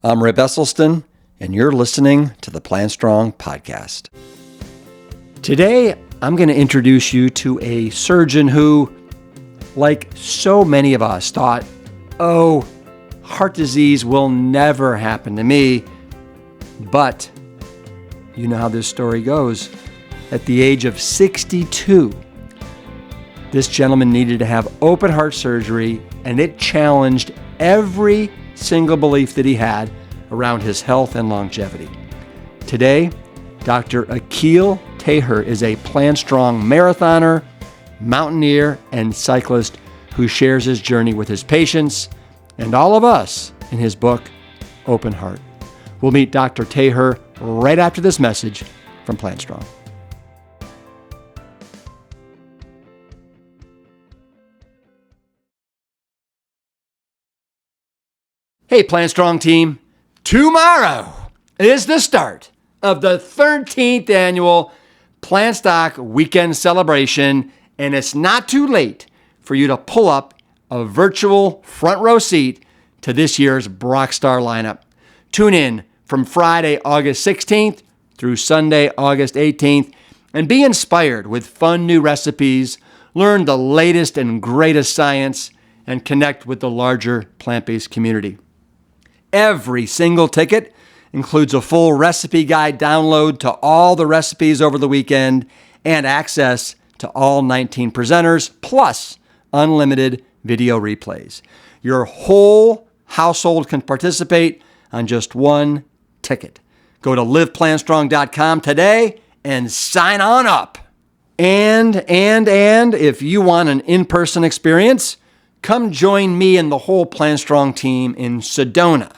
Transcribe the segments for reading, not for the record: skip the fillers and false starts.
I'm Rip Esselstyn, and you're listening to the Plant Strong podcast. Today, I'm going to introduce you to a surgeon who, like so many of us, thought, oh, heart disease will never happen to me. But you know how this story goes. At the age of 62, this gentleman needed to have open heart surgery, and it challenged every single belief that he had around his health and longevity. Today, Dr. Akil Taher is a Plant Strong marathoner, mountaineer, and cyclist who shares his journey with his patients and all of us in his book, Open Heart. We'll meet Dr. Taher right after this message from Plant Strong. Hey, Plant Strong team. Tomorrow is the start of the 13th annual Plant Stock Weekend Celebration, and it's not too late for you to pull up a virtual front row seat to this year's Rockstar lineup. Tune in from Friday, August 16th through Sunday, August 18th, and be inspired with fun new recipes, learn the latest and greatest science, and connect with the larger plant-based community. Every single ticket includes a full recipe guide download to all the recipes over the weekend and access to all 19 presenters, plus unlimited video replays. Your whole household can participate on just one ticket. Go to liveplantstrong.com today and sign on up. And if you want an in-person experience, come join me and the whole Plant Strong team in Sedona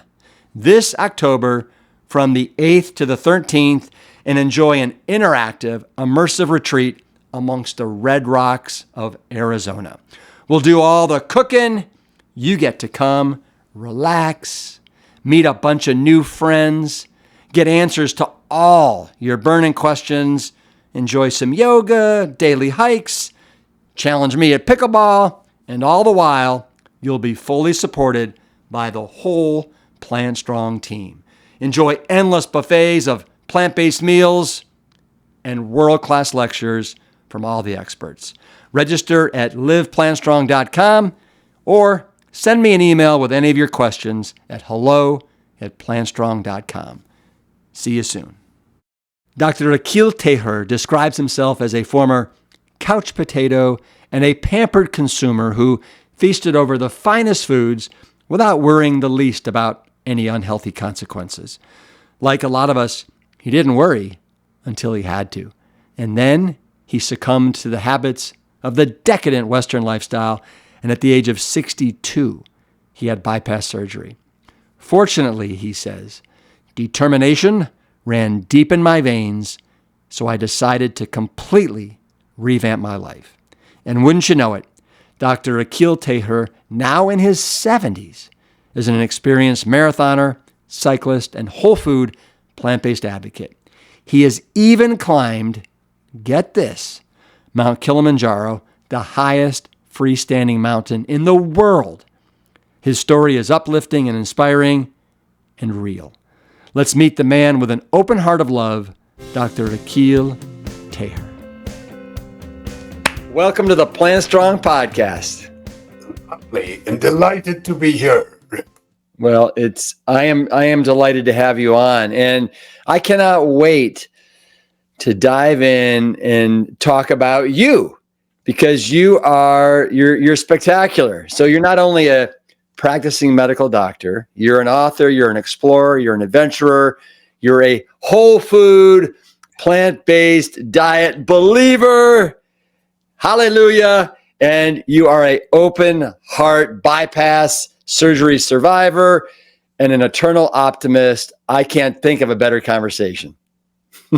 this October from the 8th to the 13th and enjoy an interactive, immersive retreat amongst the red rocks of Arizona. We'll do all the cooking. You get to come, relax, meet a bunch of new friends, get answers to all your burning questions, enjoy some yoga, daily hikes, challenge me at pickleball, and all the while, you'll be fully supported by the whole Plant Strong team. Enjoy endless buffets of plant-based meals and world-class lectures from all the experts. Register at liveplantstrong.com or send me an email with any of your questions at hello@plantstrong.com. See you soon. Dr. Akil Taher describes himself as a former couch potato and a pampered consumer who feasted over the finest foods without worrying the least about any unhealthy consequences. Like a lot of us, he didn't worry until he had to. And then he succumbed to the habits of the decadent Western lifestyle, and at the age of 62, he had bypass surgery. Fortunately, he says, determination ran deep in my veins, so I decided to completely revamp my life. And wouldn't you know it, Dr. Akil Taher, now in his 70s, is an experienced marathoner, cyclist, and whole food plant-based advocate. He has even climbed, get this, Mount Kilimanjaro, the highest freestanding mountain in the world. His story is uplifting and inspiring and real. Let's meet the man with an open heart of love, Dr. Akil Taher. Welcome to the Plant Strong podcast. Lovely and delighted to be here. Well, I am delighted to have you on, and I cannot wait to dive in and talk about you because you're spectacular. So you're not only a practicing medical doctor, you're an author, you're an explorer, you're an adventurer, you're a whole food, plant-based diet believer. Hallelujah. And you are an open heart bypass surgery survivor and an eternal optimist. I can't think of a better conversation.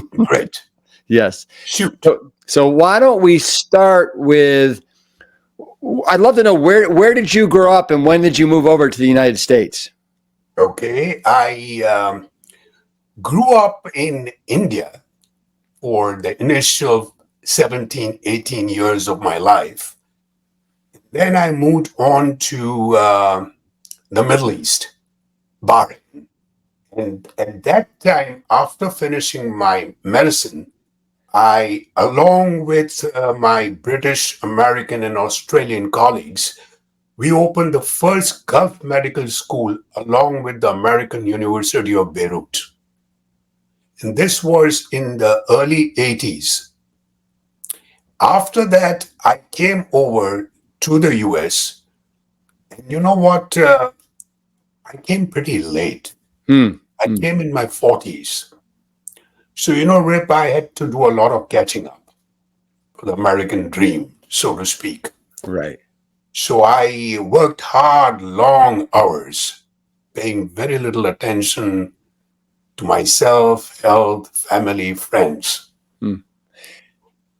Great. Yes. Shoot. So why don't we start with, I'd love to know where did you grow up and when did you move over to the United States? Okay. I grew up in India for the initial 17, 18 years of my life. Then I moved on to the Middle East, Bahrain, And at that time, after finishing my medicine, I, along with my British, American, and Australian colleagues, we opened the first Gulf Medical School along with the American University of Beirut. And this was in the early 80s. After that, I came over to the US. And you know what? I came pretty late. Mm. I came in my 40s. So, Rip, I had to do a lot of catching up for the American dream, so to speak. Right. So I worked hard, long hours, paying very little attention to myself, health, family, friends. Mm.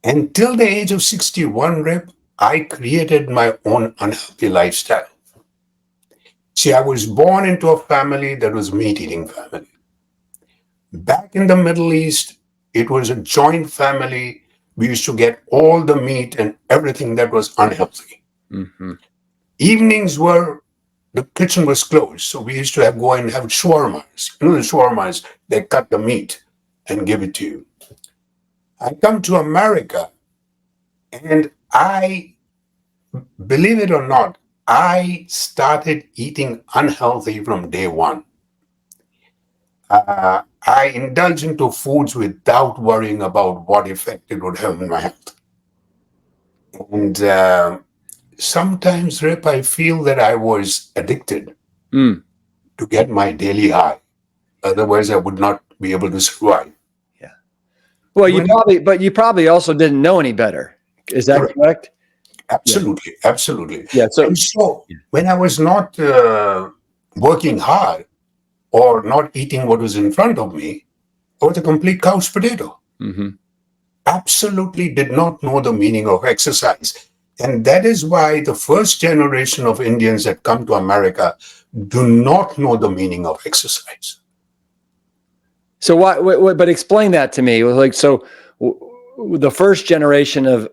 Until the age of 61, Rip, I created my own unhealthy lifestyle. See, I was born into a family that was meat-eating family. Back in the Middle East, it was a joint family. We used to get all the meat and everything that was unhealthy. Mm-hmm. Evenings were, the kitchen was closed, so we used to go and have shawarmas. The shawarmas, they cut the meat and give it to you. I come to America, and believe it or not, I started eating unhealthy from day one. I indulge into foods without worrying about what effect it would have on my health. And sometimes, Rip, I feel that I was addicted to get my daily high. Otherwise, I would not be able to survive. Yeah. Well, When you probably also didn't know any better. Is that correct? Absolutely, absolutely. Yeah. And so when I was not working hard or not eating what was in front of me, I was a complete couch potato. Mm-hmm. Absolutely did not know the meaning of exercise. And that is why the first generation of Indians that come to America do not know the meaning of exercise. So but explain that to me. Like, so the first generation of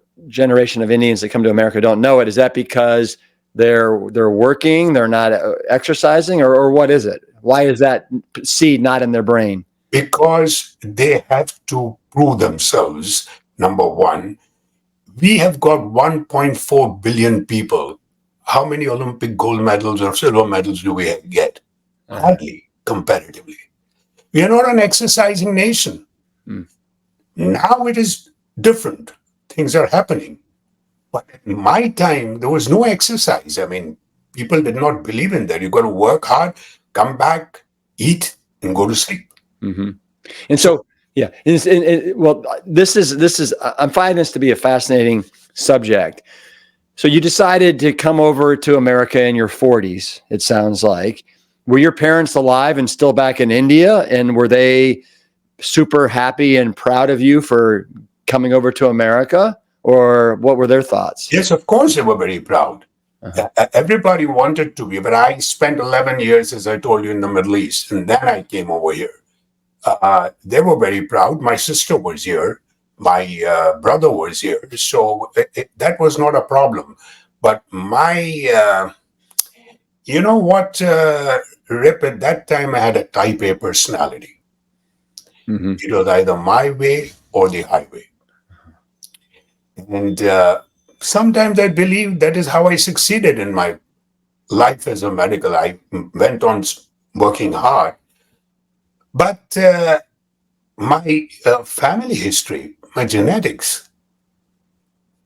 Indians that come to America don't know it. Is that because they're working, they're not exercising, or what is it? Why is that seed not in their brain? Because they have to prove themselves, number one. We have got 1.4 billion people. How many Olympic gold medals or silver medals do we get? Hardly, comparatively. We are not an exercising nation. Now it is different. Things are happening. But in my time, there was no exercise. I mean, people did not believe in that. You got to work hard, come back, eat, and go to sleep. Mm-hmm. And so, yeah. Well, this is. I'm finding this to be a fascinating subject. So you decided to come over to America in your 40s. It sounds like. Were your parents alive and still back in India? And were they super happy and proud of you for coming over to America? Or what were their thoughts? Yes, of course, they were very proud. Everybody wanted to be, but I spent 11 years, as I told you, in the Middle East, and then I came over here. They were very proud. My sister was here. My brother was here. So that was not a problem. But you know what, Rip, at that time I had a type A personality. Mm-hmm. It was either my way or the highway. And sometimes I believe that is how I succeeded in my life as a medical. I went on working hard. But my family history, my genetics,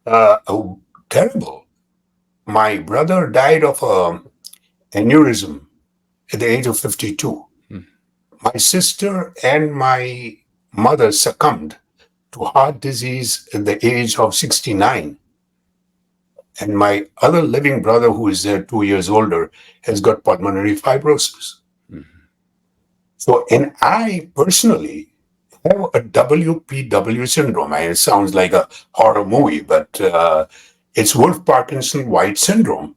terrible. My brother died of aneurysm at the age of 52. My sister and my mother succumbed to heart disease at the age of 69. And my other living brother, who is 2 years older, has got pulmonary fibrosis. So, and I personally have a WPW syndrome. It sounds like a horror movie, but it's Wolff Parkinson White syndrome,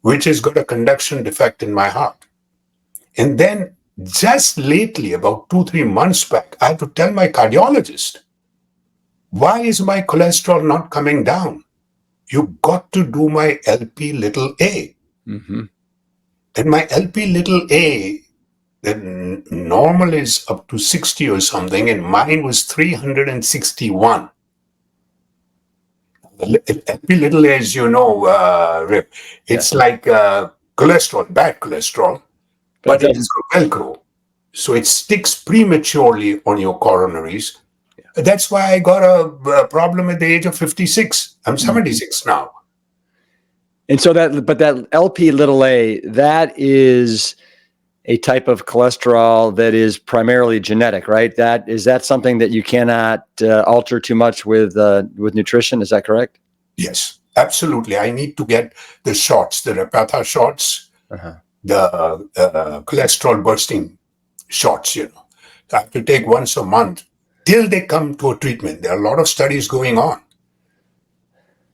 which has got a conduction defect in my heart. And then just lately, about 2, 3 months back, I had to tell my cardiologist, why is my cholesterol not coming down? You got to do my LP little a. Mm-hmm. And my LP little a The normal is up to 60 or something, and mine was 361. LP little a, as you know, Rip, it's like cholesterol, bad cholesterol, But but it it is doesn't. Velcro. So it sticks prematurely on your coronaries. That's why I got a problem at the age of 56. I'm 76 now. And so that LP little a, that is a type of cholesterol that is primarily genetic, right? Is that something that you cannot alter too much with nutrition? Is that correct? Yes, absolutely. I need to get the shots, the Repatha shots, the cholesterol bursting shots, I have to take once a month till they come to a treatment. There are a lot of studies going on,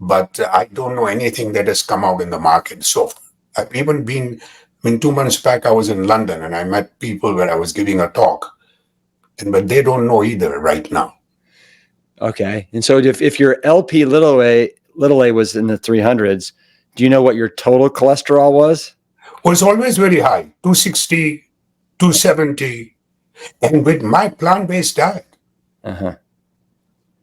but I don't know anything that has come out in the market so far. I've even been, 2 months back, I was in London and I met people where I was giving a talk, but they don't know either right now. Okay. And so if your LP little a was in the 300s, do you know what your total cholesterol was? Well, it's always very high, 260, 270, and with my plant-based diet.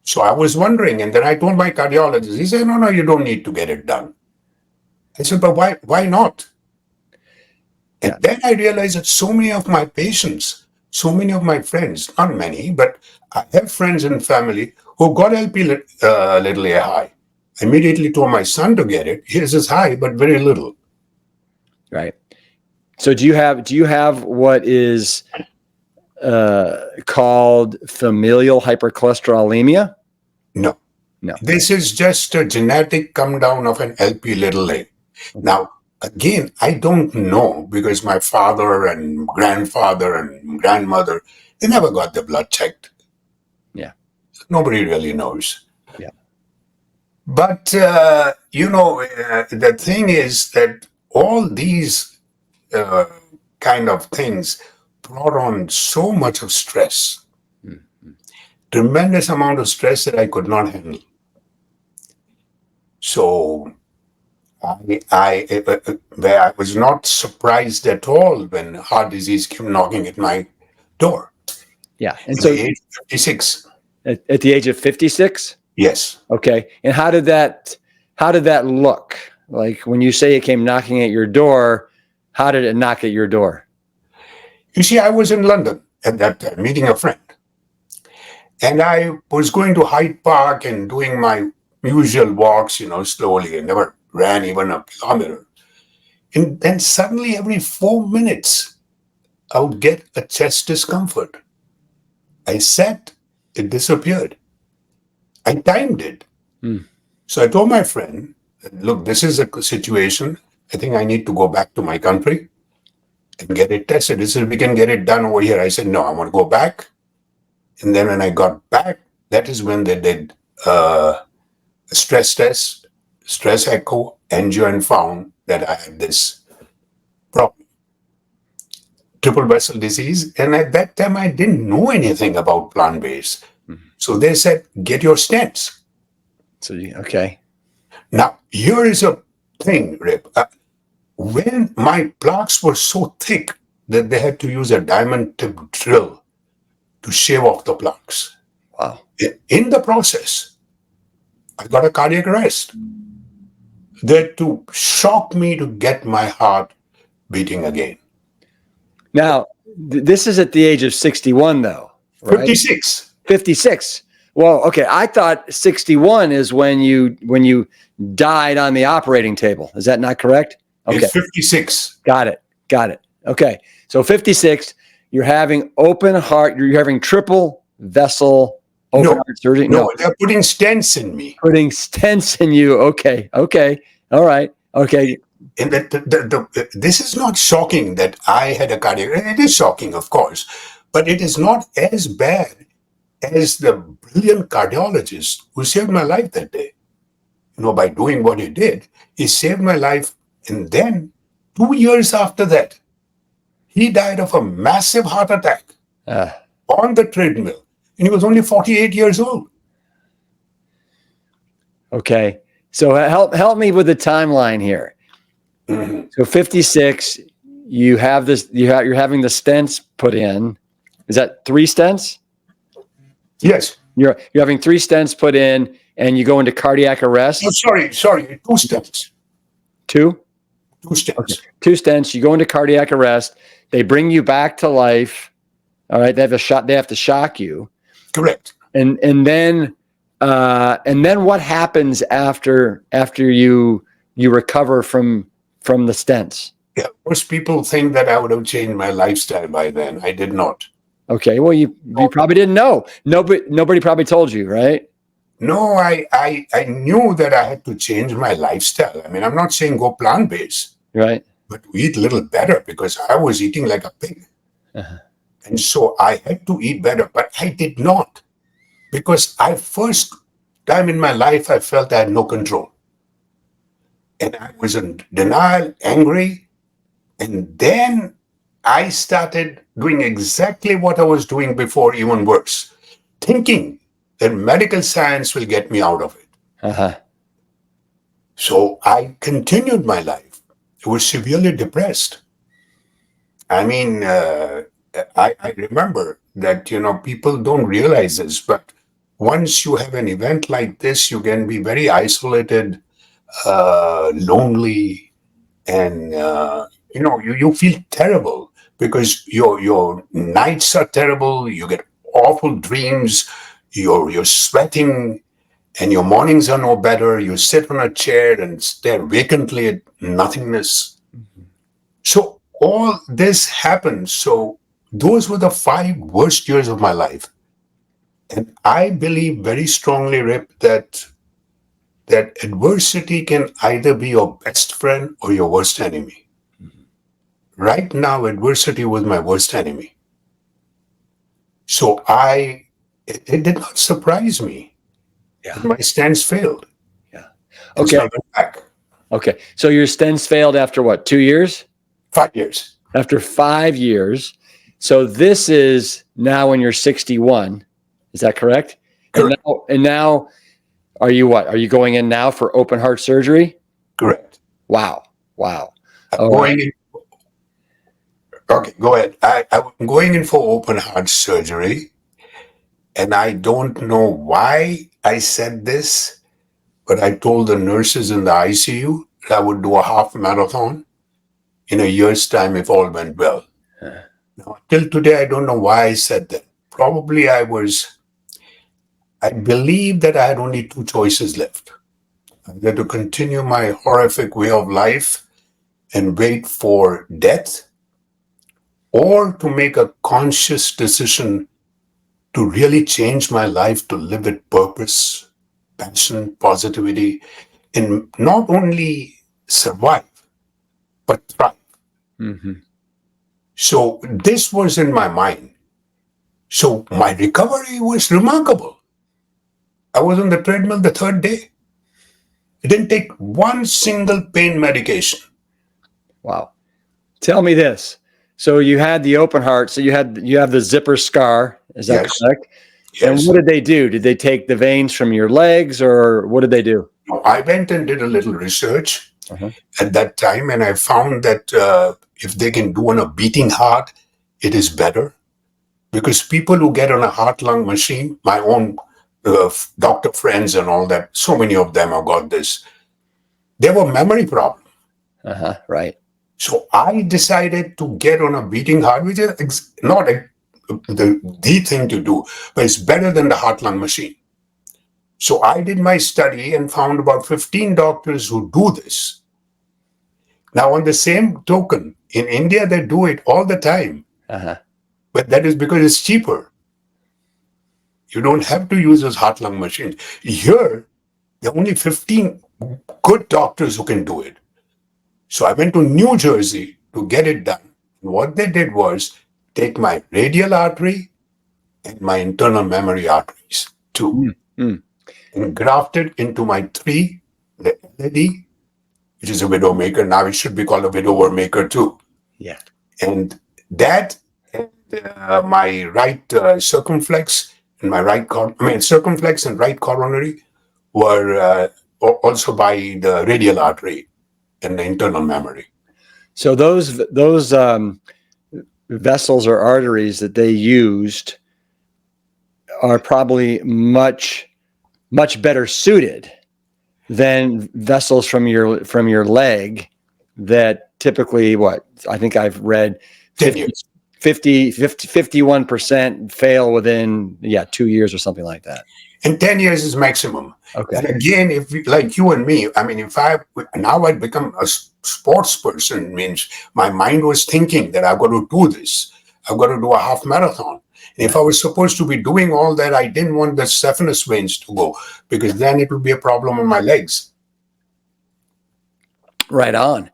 So I was wondering, and then I told my cardiologist, he said, no, you don't need to get it done. I said, but why not? And then I realized that so many of my patients, so many of my friends, not many, but I have friends and family who got LP little a high. I immediately told my son to get it. His is high, but very little. Right. So do you have what is called familial hypercholesterolemia? No. No. This is just a genetic come down of an LP little a. Now, again, I don't know because my father and grandfather and grandmother, they never got the blood checked. Yeah. Nobody really knows. Yeah. But, the thing is that all these kind of things brought on so much of stress, tremendous amount of stress that I could not handle. So I was not surprised at all when heart disease came knocking at my door. Yeah. And At so the age of 56. at the age of 56? Yes. Okay. And how did that look? Like when you say it came knocking at your door, how did it knock at your door? You see, I was in London at that time, meeting a friend. And I was going to Hyde Park and doing my usual walks, slowly. I never ran even a kilometer. And then suddenly, every 4 minutes, I would get a chest discomfort. I sat, it disappeared. I timed it. So I told my friend, look, this is a situation. I think I need to go back to my country and get it tested. He said, we can get it done over here. I said, no, I want to go back. And then when I got back, that is when they did a stress test, stress echo, angio, and found that I had this problem, triple vessel disease. And at that time, I didn't know anything about plant-based. So they said, get your stents. So okay. Now, here is a thing, Rip. When my plaques were so thick that they had to use a diamond tip drill to shave off the plaques. Wow. In the process, I got a cardiac arrest. That to shock me to get my heart beating again. Now, this is at the age of 61, though, right? 56. 56. Well, okay. I thought 61 is when you died on the operating table. Is that not correct? Okay. It's 56. Got it. Okay. So 56, you're having open heart, you're having triple vessel open heart surgery? No, they're putting stents in me. Putting stents in you. Okay. All right. Okay. And this is not shocking that I had a cardiac arrest. It is shocking, of course, but it is not as bad as the brilliant cardiologist who saved my life that day. By doing what he did, he saved my life. And then 2 years after that, he died of a massive heart attack on the treadmill. And he was only 48 years old. Okay. So help me with the timeline here. So 56, you have this. You're having the stents put in. Is that 3 stents? Yes. You're having 3 stents put in, and you go into cardiac arrest. Oh, sorry. 2 steps. 2? 2 steps. Okay. 2 stents. You go into cardiac arrest. They bring you back to life. All right. They have to shock you. Correct. And then what happens after you recover from the stents? Yeah. Most people think that I would have changed my lifestyle by then. I did not. Okay. Well, you probably didn't know. Nobody probably told you, right? No, I knew that I had to change my lifestyle. I mean, I'm not saying go plant-based, Right. but eat a little better because I was eating like a pig. Uh-huh. And so I had to eat better, but I did not because first time in my life, I felt I had no control. And I was in denial, angry. And then I started doing exactly what I was doing before, even worse, thinking that medical science will get me out of it. Uh-huh. So I continued my life. I was severely depressed. I mean, I remember that, people don't realize this, but once you have an event like this, you can be very isolated, lonely, and, you feel terrible because your nights are terrible. You get awful dreams. You're sweating, and your mornings are no better. You sit on a chair and stare vacantly at nothingness. Mm-hmm. So all this happened. So those were the 5 worst years of my life. And I believe very strongly, Rip, that adversity can either be your best friend or your worst enemy. Mm-hmm. Right now, adversity was my worst enemy. So it did not surprise me. Yeah. My stance failed. Yeah. And Okay. so I went back. Okay. So your stents failed after what? 2 years? 5 years. After 5 years. So this is now when you're 61. Is that correct? Correct. And now are you what? Are you going in now for open heart surgery? Correct. Wow. I'm going in. Okay, go ahead. I'm going in for open heart surgery. And I don't know why I said this, but I told the nurses in the ICU that I would do a half marathon in a year's time if all went well. Now, till today, I don't know why I said that. Probably I believe that I had only 2 choices left. Either to continue my horrific way of life and wait for death, or to make a conscious decision to really change my life to live with purpose, passion, positivity, and not only survive, but thrive. Mm-hmm. So this was in my mind. So my recovery was remarkable. I was on the treadmill the 3rd day. It didn't take one single pain medication. Wow. Tell me this. So you had the open heart. So you have the zipper scar. Is that correct? Yes. And what did they do? Did they take the veins from your legs, or what did they do? I went and did a little research at that time, and I found that if they can do on a beating heart, it is better. Because people who get on a heart-lung machine, my own doctor friends and all that, so many of them have got this. They have a memory problem. Right. So I decided to get on a beating heart, which is not the thing to do, but it's better than the heart-lung machine. So I did my study and found about 15 doctors who do this. Now, on the same token, in India, they do it all the time. But that is because it's cheaper. You don't have to use those heart-lung machines. Here, there are only 15 good doctors who can do it. So I went to New Jersey to get it done. And what they did was take my radial artery and my internal memory arteries too, and grafted into my 3, the LAD, which is a widow maker. Now it should be called a widower maker too. Yeah. And that, my right circumflex and my circumflex and right coronary were also by the radial artery and the internal memory. So those vessels or arteries that they used are probably much better suited than vessels from your leg that typically, what I think I've read, 10 years. 51% fail within 2 years or something like that. And 10 years is maximum. Okay. And again, if we, like you and me, I mean, if I'd become a sports person, means my mind was thinking that I've got to do this. I've got to do a half marathon. And if I was supposed to be doing all that, I didn't want the saphenous veins to go, because then it would be a problem on my legs. Right on.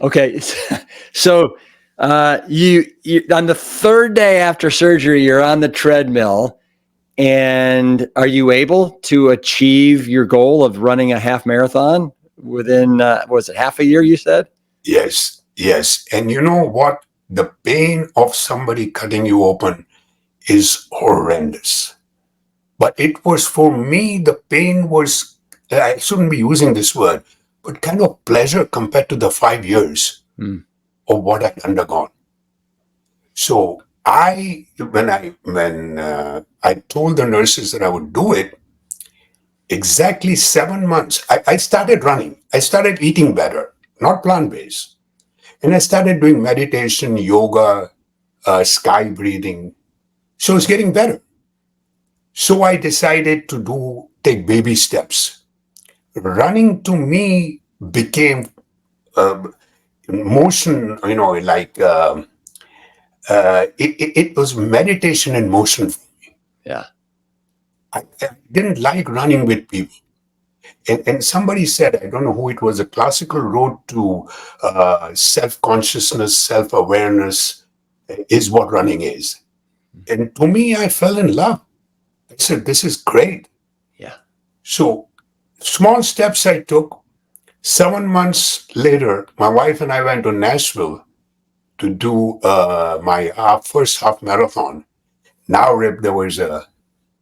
Okay. So you on the third day after surgery, you're on the treadmill. And are you able to achieve your goal of running a half marathon within, was it half a year, you said? Yes, yes. And you know what? The pain of somebody cutting you open is horrendous. But it was, for me, the pain was, I shouldn't be using this word, but kind of pleasure compared to the 5 years of what I'd undergone. So when I told the nurses that I would do it, exactly 7 months, I started running. I started eating better, not plant-based. And I started doing meditation, yoga, sky breathing. So it's getting better. So I decided to take baby steps. Running to me became motion, it was meditation in motion for me. Yeah. I didn't like running with people. And somebody said, I don't know who it was, a classical road to self-consciousness, self-awareness is what running is. And to me, I fell in love. I said, this is great. Yeah. So small steps I took. 7 months later, my wife and I went to Nashville to do my first half marathon. Now, Rip, there was a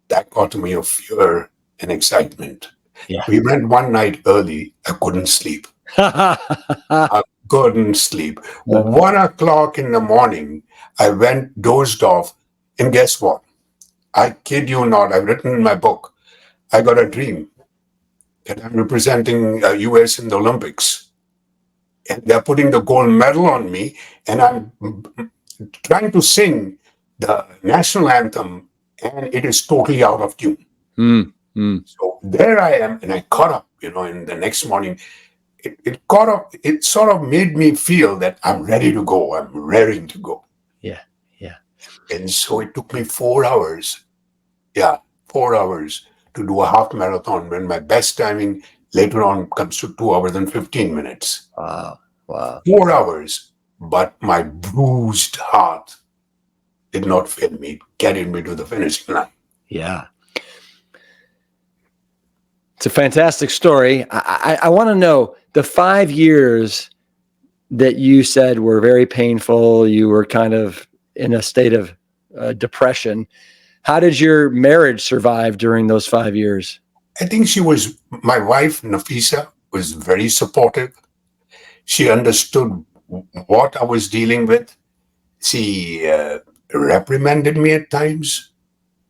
dichotomy of fear and excitement. Yeah. We went one night early. I couldn't sleep. I couldn't sleep. 1 o'clock in the morning, I went, dozed off, and guess what? I kid you not, I've written in my book, I got a dream that I'm representing US in the Olympics. And they're putting the gold medal on me, and I'm trying to sing the national anthem, and it is totally out of tune. So there I am, and I caught up, in the next morning. It caught up, it sort of made me feel that I'm ready to go. I'm raring to go. Yeah. Yeah. And so it took me 4 hours. Yeah, 4 hours to do a half marathon, when my best timing later on comes to 2 hours and 15 minutes. Wow. 4 hours, but my bruised heart did not fail me. It carried me to the finishing line. Yeah. It's a fantastic story. I want to know, the 5 years that you said were very painful, you were kind of in a state of depression. How did your marriage survive during those 5 years? I think my wife, Nafisa, was very supportive. She understood what I was dealing with. She reprimanded me at times.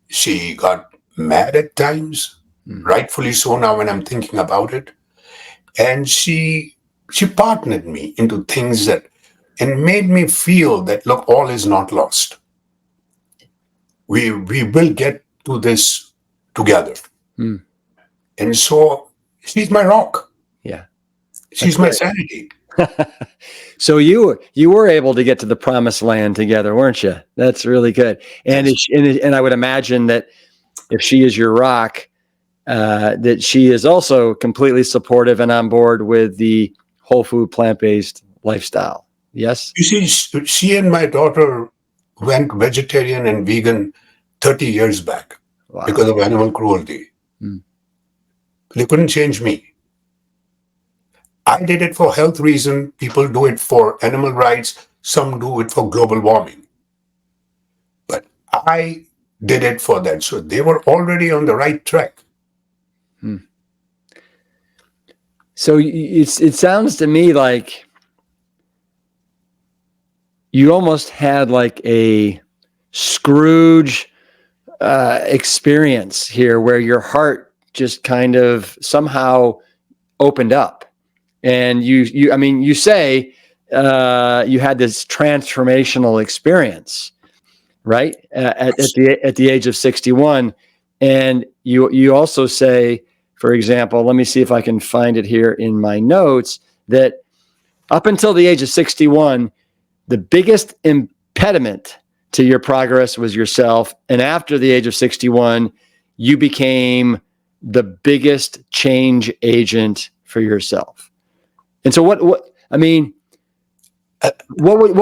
She got mad at times, rightfully so now when I'm thinking about it. And she partnered me into things and made me feel that, look, all is not lost. We will get to this together. And so she's my rock. Yeah. She's my sanity. So you were able to get to the promised land together, weren't you? That's really good. And Yes. and I would imagine that if she is your rock, that she is also completely supportive and on board with the whole food, plant-based lifestyle. Yes? You see, she and my daughter went vegetarian and vegan 30 years back because of animal cruelty. They couldn't change me. I did it for health reasons. People do it for animal rights. Some do it for global warming. But I did it for that. So they were already on the right track. So it sounds to me like you almost had like a Scrooge experience here where your heart just kind of somehow opened up. And you say you had this transformational experience, right? At the age of 61. And you also say, for example, let me see if I can find it here in my notes, that up until the age of 61, the biggest impediment to your progress was yourself. And after the age of 61, you became the biggest change agent for yourself. And so what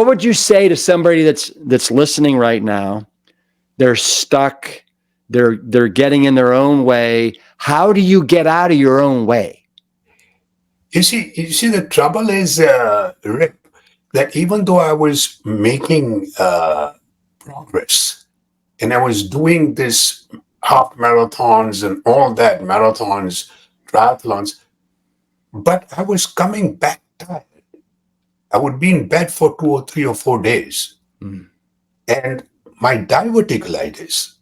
would you say to somebody that's listening right now? They're stuck. They're getting in their own way. How do you get out of your own way? You see, the trouble is, Rick, that even though I was making progress and I was doing this half marathons and all that, marathons, triathlons, but I was coming back tired. I would be in bed for 2 or 3 or 4 days. And my diverticulitis,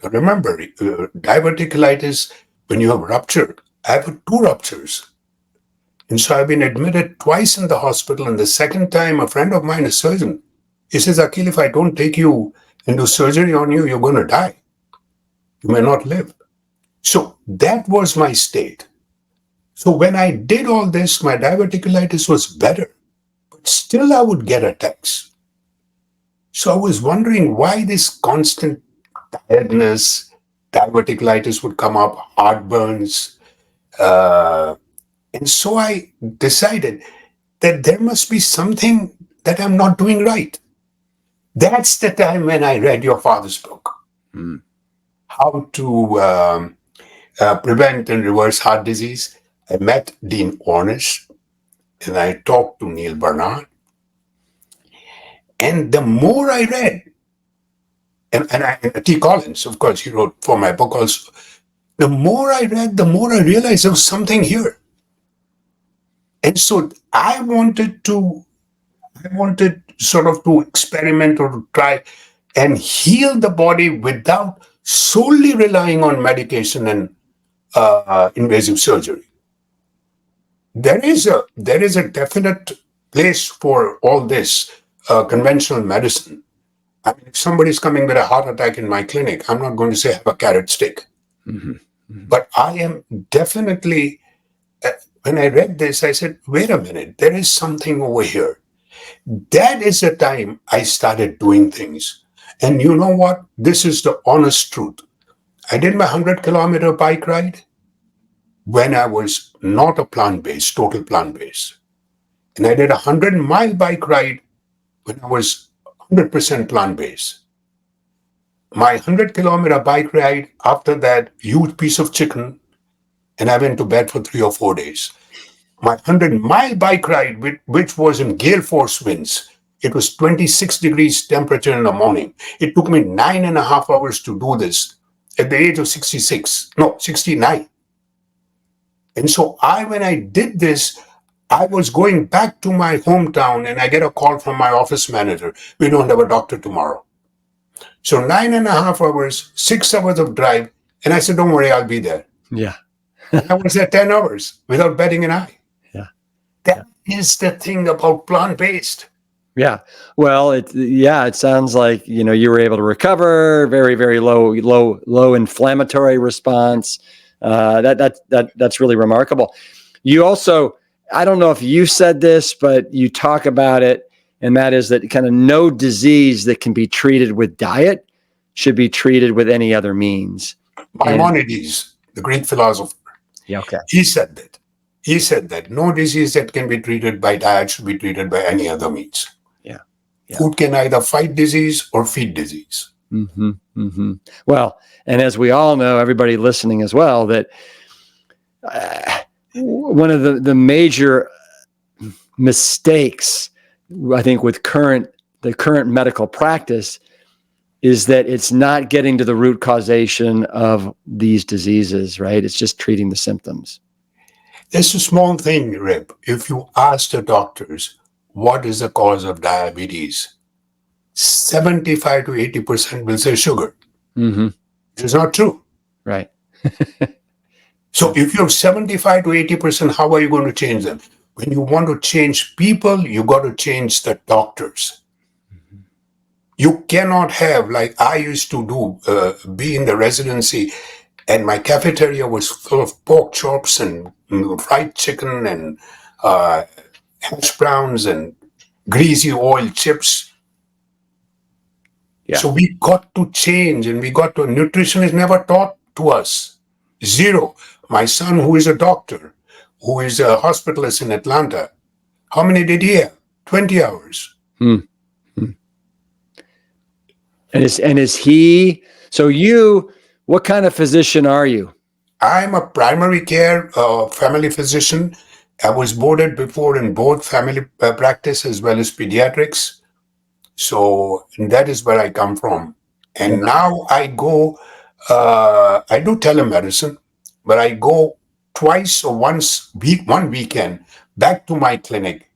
remember, diverticulitis, when you have rupture, I have 2 ruptures. And so I've been admitted twice in the hospital. And the second time, a friend of mine, a surgeon, he says, Akil, if I don't take you and do surgery on you, you're going to die. You may not live. So that was my state. So when I did all this, my diverticulitis was better. But still, I would get attacks. So I was wondering why this constant tiredness, diverticulitis would come up, heartburns. And so I decided that there must be something that I'm not doing right. That's the time when I read your father's book, How to Prevent and Reverse Heart Disease. I met Dean Ornish and I talked to Neil Barnard. And the more I read, and T. Collins, of course, he wrote for my book also. The more I read, the more I realized there was something here. And so I wanted sort of to experiment or to try and heal the body without solely relying on medication and invasive surgery. There is a definite place for all this conventional medicine. I mean, if somebody's coming with a heart attack in my clinic, I'm not going to say have a carrot stick. But I am definitely, when I read this, I said, wait a minute, there is something over here. That is the time I started doing things. And you know what? This is the honest truth. I did my 100-kilometer bike ride when I was not a plant-based, total plant-based. And I did a 100-mile bike ride when I was 100% plant-based. My 100-kilometer bike ride, after that, huge piece of chicken, and I went to bed for 3 or 4 days. My 100-mile bike ride, which was in gale force winds, it was 26 degrees temperature in the morning. It took me 9.5 hours to do this at the age of 69. And so when I did this, I was going back to my hometown and I get a call from my office manager. We don't have a doctor tomorrow. So 9.5 hours, 6 hours of drive. And I said, don't worry, I'll be there. Yeah. And I was there 10 hours without batting an eye. Yeah. That is the thing about plant-based. Yeah. Well, it sounds like, you were able to recover, very, very low inflammatory response. That's really remarkable. You also, I don't know if you said this, but you talk about it, and that is that kind of no disease that can be treated with diet should be treated with any other means. Maimonides, the Greek philosopher, okay. He said that no disease that can be treated by diet should be treated by any other means. Yeah. Food can either fight disease or feed disease. Mm-hmm, mm-hmm. Well, and as we all know, everybody listening as well, that one of the major mistakes, I think, with the current medical practice is that it's not getting to the root causation of these diseases, right? It's just treating the symptoms. It's a small thing, Rip. If you ask the doctors, what is the cause of diabetes? 75 to 80% will say sugar. Mm-hmm. It is not true. Right. So if you have 75 to 80%, how are you going to change them? When you want to change people, you got to change the doctors. You cannot have, like I used to do, be in the residency, and my cafeteria was full of pork chops and fried chicken and hash browns and greasy oil chips. Yeah. So we got to change, and nutrition is never taught to us. Zero. My son, who is a doctor, who is a hospitalist in Atlanta, how many did he have? 20 hours. Hmm. And is he, so you, what kind of physician are you? I'm a primary care family physician. I was boarded before in both family practice as well as pediatrics. So that is where I come from. And Yeah. now I do telemedicine, but I go twice or one weekend back to my clinic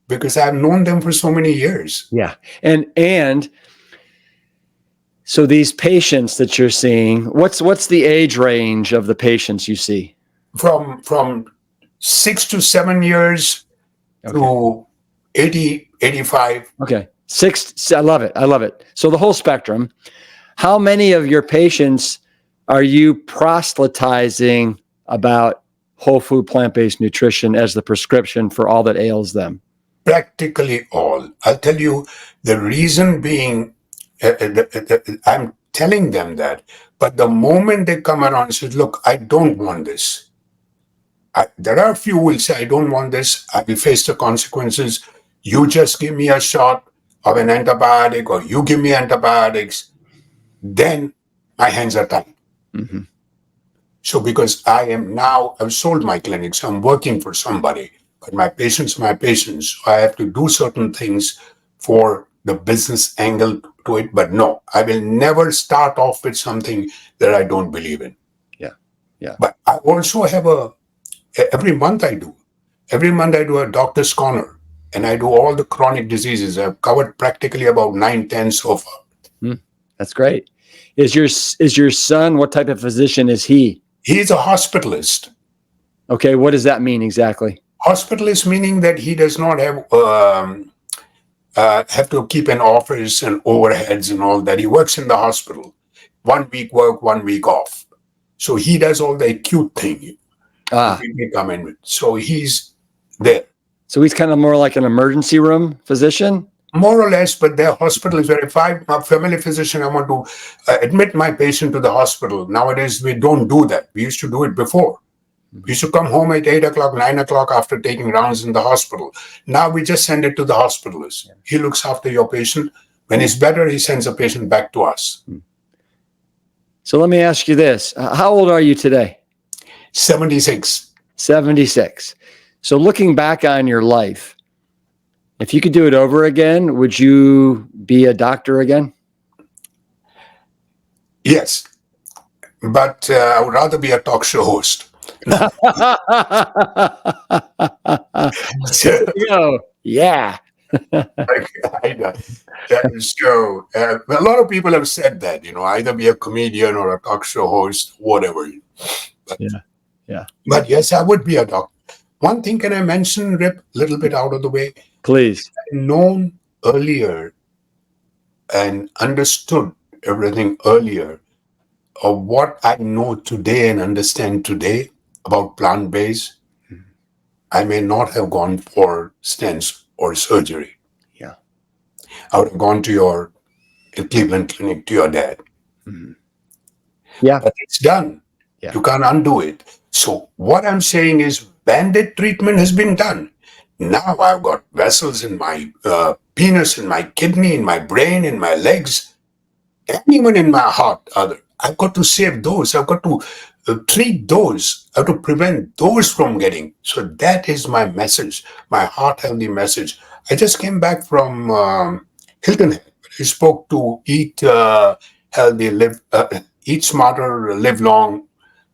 because I've known them for so many years. Yeah. And so these patients that you're seeing, what's the age range of the patients you see? From 6 to 7 years Okay. to 80, 85. Okay. I love it. I love it. So the whole spectrum. How many of your patients are you proselytizing about whole food plant-based nutrition as the prescription for all that ails them? Practically all. I'll tell you the reason being, I'm telling them that, but the moment they come around and say, look, I don't want this. There are a few who will say, I don't want this. I will face the consequences. You just give me a shot of an antibiotic or you give me antibiotics. Then my hands are tied. Mm-hmm. So because I've sold my clinic, so I'm working for somebody, but my patients are my patients. So I have to do certain things for the business angle to it. But no, I will never start off with something that I don't believe in. Yeah. Yeah. But I also have every month I do a doctor's corner, and I do all the chronic diseases. I've covered practically about 9, 10 so far. That's great. Is your son, what type of physician is he? He's a hospitalist. Okay, what does that mean exactly? Hospitalist meaning that he does not have to keep an office and overheads and all that. He works in the hospital. 1 week work, 1 week off. So he does all the acute thing. We come in with. So he's there. So he's kind of more like an emergency room physician? More or less, but their hospital is very. If I'm a family physician, I want to admit my patient to the hospital. Nowadays, we don't do that. We used to do it before. We used to come home at 8 o'clock, 9 o'clock after taking rounds in the hospital. Now we just send it to the hospitalist. He looks after your patient. When he's better, he sends the patient back to us. So let me ask you this. How old are you today? 76. 76. So looking back on your life, if you could do it over again, would you be a doctor again? Yes. But I would rather be a talk show host. Yeah. So a lot of people have said that, either be a comedian or a talk show host, whatever. But, yeah. But yes, I would be a doctor. One thing can I mention, Rip, a little bit out of the way? Please. I've known earlier and understood everything earlier of what I know today and understand today about plant-based. I may not have gone for stents or surgery. Yeah. I would have gone to your Cleveland clinic, to your dad. Mm-hmm. Yeah. But it's done. Yeah. You can't undo it. So what I'm saying is bandit treatment has been done. Now I've got vessels in my penis, in my kidney, in my brain, in my legs, and even in my heart. I've got to save those. I've got to treat those. I have to prevent those from getting. So that is my message, my heart healthy message. I just came back from Hilton Head. I spoke to eat healthy, eat smarter, live long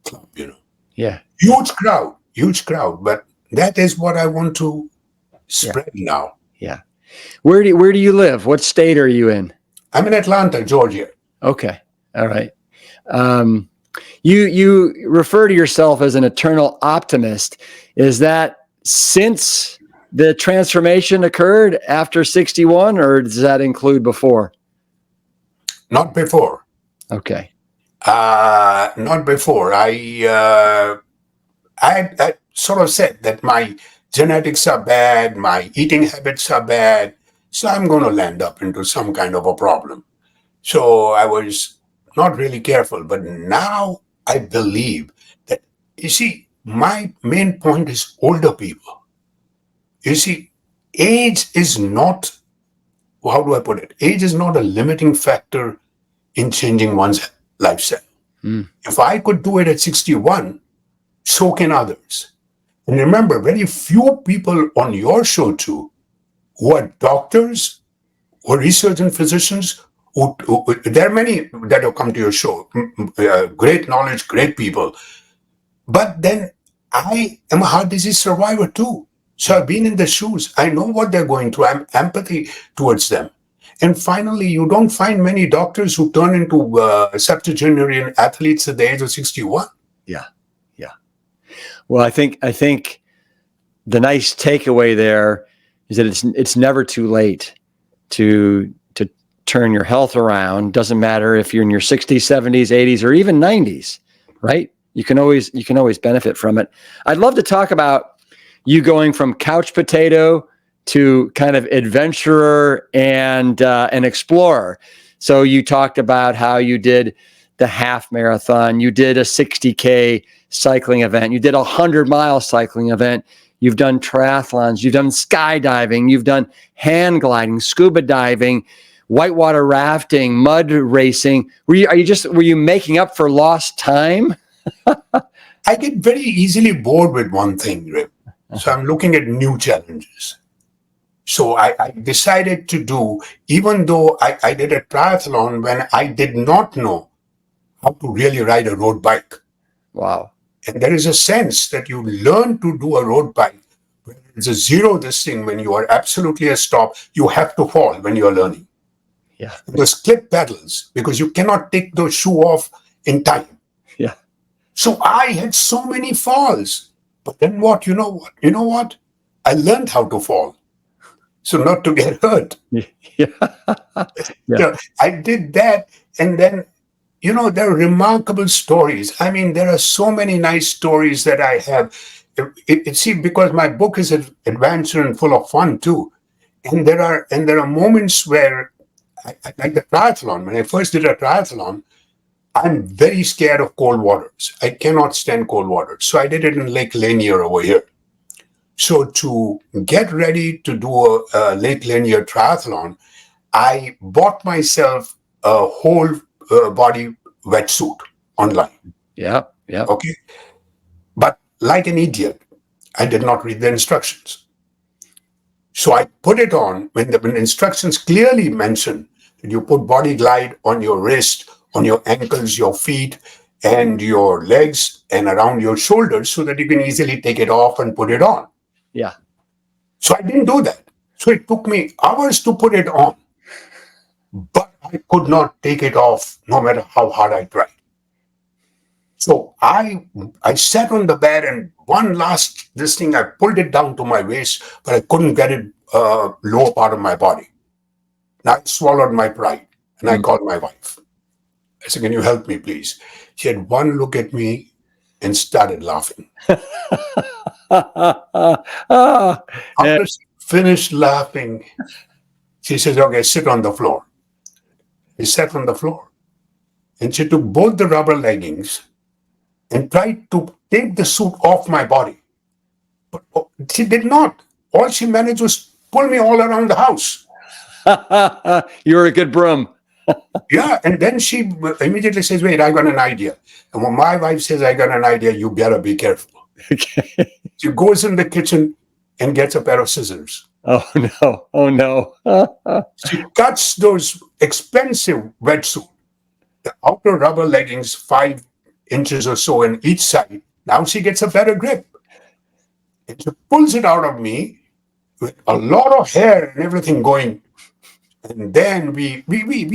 club, Yeah. Huge crowd. But that is what I want to spread now. Yeah. Where do you live? What state are you in? I'm in Atlanta, Georgia. Okay. All right. Um, you refer to yourself as an eternal optimist. Is that since the transformation occurred after 61, or does that include before? Not before. Okay. Not before. I sort of said that my genetics are bad, my eating habits are bad, so I'm going to land up into some kind of a problem. So I was not really careful, but now I believe that, you see, my main point is older people. You see, age is not, how do I put it? Age is not a limiting factor in changing one's lifestyle. Mm. If I could do it at 61, so can others. And remember, very few people on your show too who are doctors or research and physicians. There are many that have come to your show. Great knowledge, great people. But then I am a heart disease survivor too. So I've been in their shoes. I know what they're going through. I'm empathy towards them. And finally, you don't find many doctors who turn into septuagenarian athletes at the age of 61. Yeah. Yeah. Well, I think the nice takeaway there is that it's never too late to turn your health around. Doesn't matter if you're in your 60s, 70s, 80s, or even 90s, right? You can always benefit from it. I'd love to talk about you going from couch potato to kind of adventurer and an explorer. So you talked about how you did the half marathon, you did a 60K cycling event, you did a 100-mile cycling event, you've done triathlons, you've done skydiving, you've done hang gliding, scuba diving, whitewater rafting, mud racing. Were you making up for lost time? I get very easily bored with one thing, Rip. So I'm looking at new challenges. So I decided to do, even though I did a triathlon when I did not know how to really ride a road bike. Wow. And there is a sense that you learn to do a road bike. It's a zero this thing when you are absolutely a stop. You have to fall when you're learning. Yeah. Those clip pedals, because you cannot take those shoe off in time. Yeah. So I had so many falls. But then what? You know what? I learned how to fall. So not to get hurt. Yeah. Yeah. So I did that. And then, there are remarkable stories. I mean, there are so many nice stories that I have. See, because my book is adventure and full of fun too. And there are moments where, like the triathlon, when I first did a triathlon, I'm very scared of cold waters. I cannot stand cold water. So I did it in Lake Lanier over here. So to get ready to do a Lake Lanier triathlon, I bought myself a whole body wetsuit online. Yeah. Yeah. Okay. But like an idiot, I did not read the instructions. So I put it on when the instructions clearly mention that you put body glide on your wrist, on your ankles, your feet, and your legs, and around your shoulders so that you can easily take it off and put it on. Yeah. So I didn't do that. So it took me hours to put it on. But I could not take it off no matter how hard I tried. So I sat on the bed and I pulled it down to my waist, but I couldn't get it lower part of my body. Now I swallowed my pride and I called my wife. I said, "Can you help me, please?" She had one look at me and started laughing. After she finished laughing, she says, "Okay, sit on the floor." I sat on the floor. And she took both the rubber leggings and tried to take the suit off my body. But she did not. All she managed was pull me all around the house. You were a good broom. Yeah, and then she immediately says, "Wait, I got an idea." And when my wife says, "I got an idea," you better be careful. Okay. She goes in the kitchen and gets a pair of scissors. Oh, no. Oh, no. She cuts those expensive wetsuit, the outer rubber leggings, 5 inches or so in each side. Now she gets a better grip. And she pulls it out of me with a lot of hair and everything going. And then we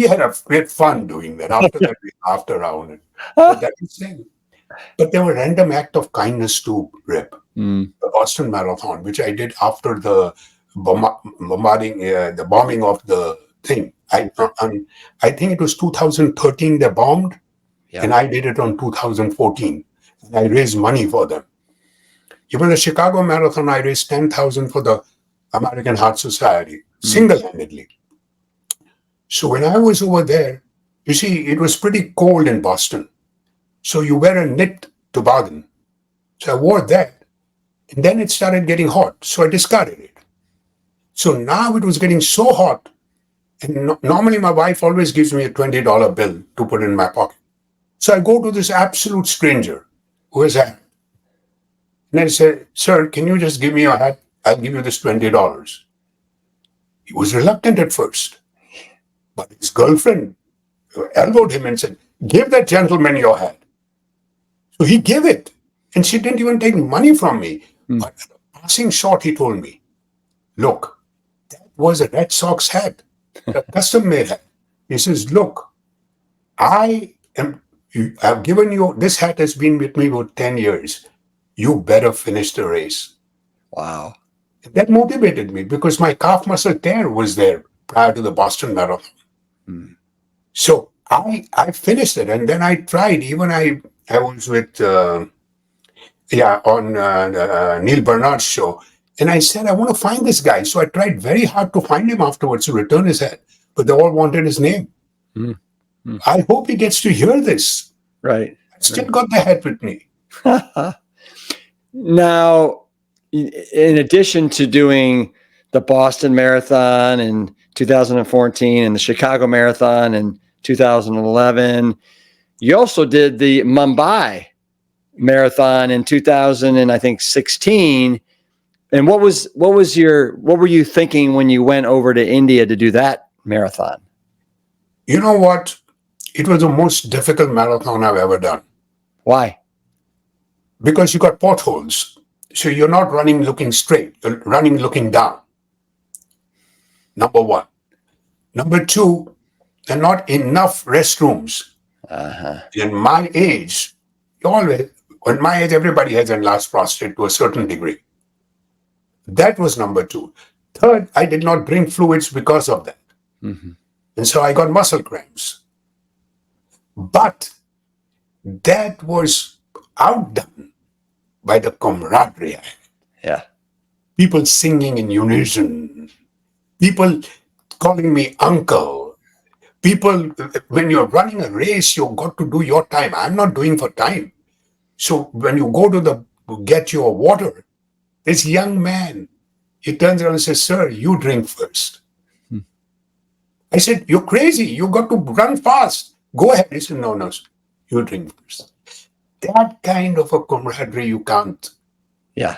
had fun doing that. After that, we laughed around it. But that is thing. But there were random act of kindness too, Rip. Mm. The Boston Marathon, which I did after the the bombing of the thing. I think it was 2013 they bombed, Yeah. and I did it on 2014. And I raised money for them. Even the Chicago Marathon, I raised 10,000 for the American Heart Society, single-handedly. So when I was over there, you see, it was pretty cold in Boston. So you wear a knit toboggan. So I wore that. And then it started getting hot. So I discarded it. So now it was getting so hot. And normally my wife always gives me a $20 bill to put in my pocket. So I go to this absolute stranger who has a hat. And I said, sir, can you just give me your hat? I'll give you this $20. He was reluctant at first. But his girlfriend elbowed him and said, give that gentleman your hat. So he gave it. And she didn't even take money from me. But at a passing shot, he told me, look, that was a Red Sox hat, a custom-made hat. He says, look, I've given you, this hat has been with me for 10 years. You better finish the race. Wow. That motivated me because my calf muscle tear was there prior to the Boston Marathon. So I finished it, and then I tried. Even I was with on Neil Bernard's show, and I said I want to find this guy. So I tried very hard to find him afterwards to return his hat, but they all wanted his name. I hope he gets to hear this. Right. I still got the hat with me. Now, in addition to doing the Boston Marathon in 2014 and the Chicago Marathon in 2011, you also did the Mumbai Marathon in 2016. And what were you thinking when you went over to India to do that marathon? You know what? It was the most difficult marathon I've ever done. Why? Because you got potholes. So you're not running looking straight, you're running looking down. Number one. Number two, there are not enough restrooms. In my age, everybody has enlarged prostate to a certain degree. That was number two. Third, I did not drink fluids because of that. And so I got muscle cramps. But that was outdone by the camaraderie. Yeah. People singing in unison. People calling me uncle. People, when you're running a race, you've got to do your time. I'm not doing for time. So when you go to get your water, this young man, he turns around and says, sir, you drink first. I said, you're crazy. You got to run fast. Go ahead. He said, no, you drink first. That kind of a camaraderie you can't. Yeah.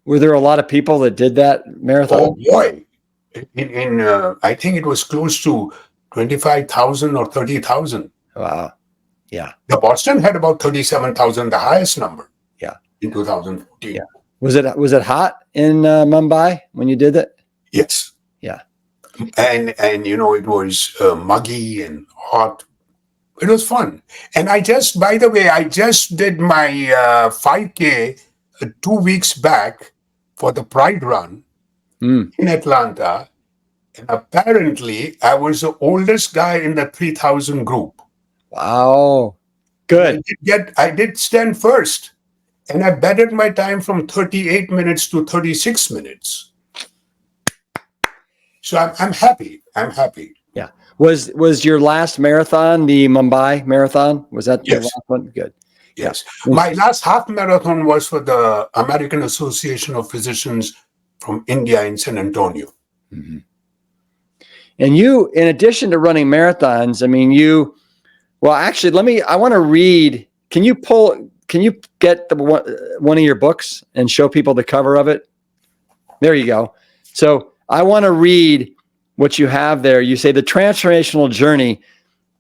Were there a lot of people that did that marathon? Oh boy. I think it was close to 25,000 or 30,000. Wow. Yeah. The Boston had about 37,000, the highest number. Yeah. In 2014. Yeah. Was it hot in Mumbai when you did it? Yes. Yeah. And it was muggy and hot. It was fun. And by the way, I just did my 5K 2 weeks back for the Pride Run in Atlanta. And apparently, I was the oldest guy in the 3,000 group. Wow. Good. I did stand first. And I bettered my time from 38 minutes to 36 minutes. So I'm happy. Yeah. Was your last marathon the Mumbai Marathon? Was that the last one? Good. Yes. Yeah. My last half marathon was for the American Association of Physicians from India in San Antonio. And you, in addition to running marathons, I want to read. Can you get one of your books and show people the cover of it? There you go. So I want to read what you have there. You say the transformational journey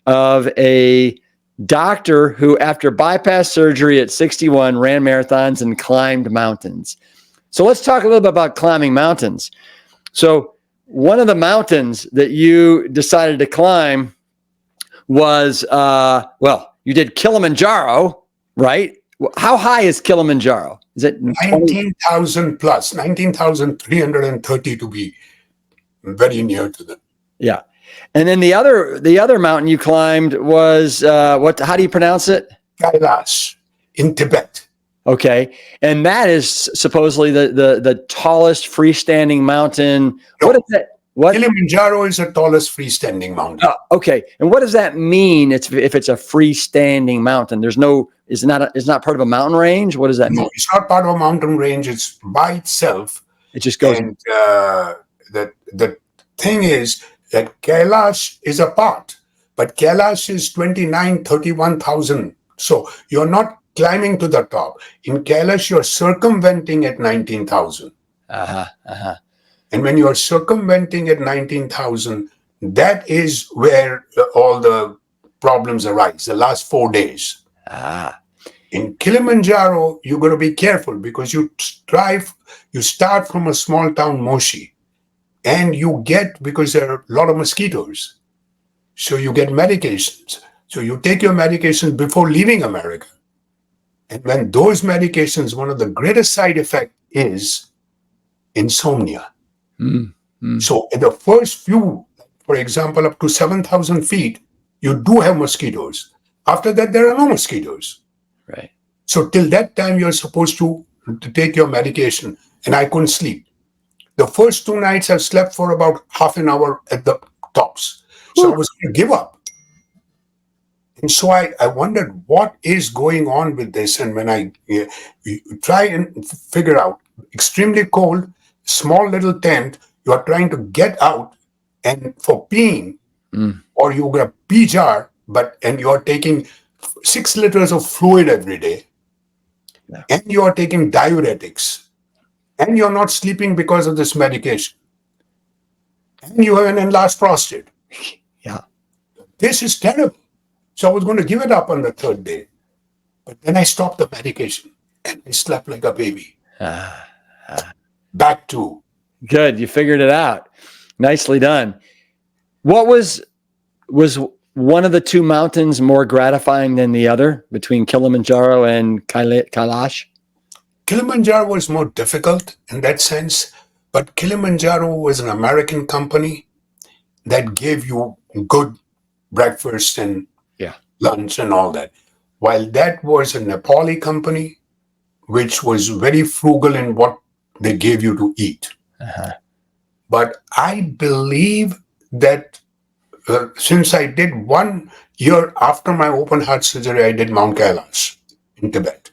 of a doctor who, after bypass surgery at 61, ran marathons and climbed mountains. So let's talk a little bit about climbing mountains. So one of the mountains that you decided to climb was, you did Kilimanjaro, right? How high is Kilimanjaro? Is it 19,000 plus, 19,330 to be very near to them. Yeah. And then the other mountain you climbed was how do you pronounce it? Kailash in Tibet. Okay. And that is supposedly the tallest freestanding mountain. No, what is that? What? Kilimanjaro is the tallest freestanding mountain. Okay. And what does that mean? If it's a freestanding mountain, it's not part of a mountain range. What does that mean? No, it's not part of a mountain range. It's by itself. It just goes. And the thing is that Kailash is a part, but Kailash is 31,000. So you're not climbing to the top. In Kailash, you're circumventing at 19,000. And when you are circumventing at 19,000, that is where all the problems arise, the last 4 days. In Kilimanjaro, you're going to be careful because you start from a small town, Moshi, and because there are a lot of mosquitoes. So you get medications. So you take your medications before leaving America. And when those medications, one of the greatest side effects is insomnia. So in the first few, for example, up to 7,000 feet, you do have mosquitoes. After that, there are no mosquitoes. Right. So till that time, you're supposed to take your medication. And I couldn't sleep. The first 2 nights, I slept for about half an hour at the tops. So I was going to give up. And so I wondered what is going on with this. And when I try and figure out, extremely cold, small little tent, you are trying to get out and for peeing, or you got a pee jar, and you are taking 6 liters of fluid every day, and you are taking diuretics, and you're not sleeping because of this medication, and you have an enlarged prostate. Yeah. This is terrible. So I was going to give it up on the 3rd day, but then I stopped the medication and I slept like a baby. Back to. Good. You figured it out. Nicely done. What was one of the 2 mountains more gratifying than the other between Kilimanjaro and Kailash? Kilimanjaro was more difficult in that sense, but Kilimanjaro was an American company that gave you good breakfast and lunch and all that. While that was a Nepali company, which was very frugal in what they gave you to eat. But I believe that since I did 1 year after my open heart surgery, I did Mount Kailash in Tibet.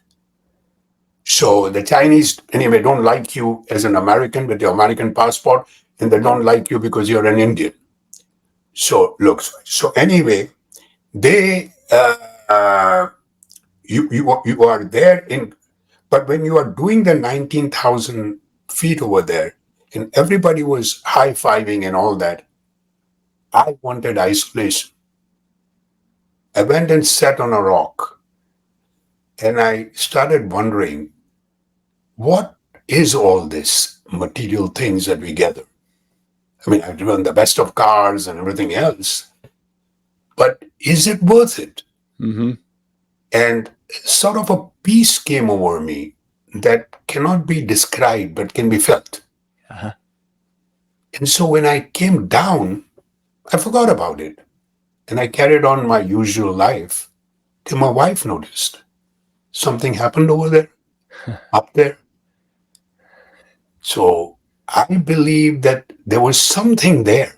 So the Chinese, anyway, don't like you as an American with your American passport, and they don't like you because you're an Indian. So anyway, they you are there but when you are doing the 19,000 feet over there, and everybody was high-fiving and all that, I wanted isolation. I went and sat on a rock, and I started wondering, what is all this material things that we gather? I mean, I've driven the best of cars and everything else, but is it worth it? And sort of a peace came over me that cannot be described, but can be felt. And so when I came down, I forgot about it. And I carried on my usual life till my wife noticed something happened over there, up there. So I believe that there was something there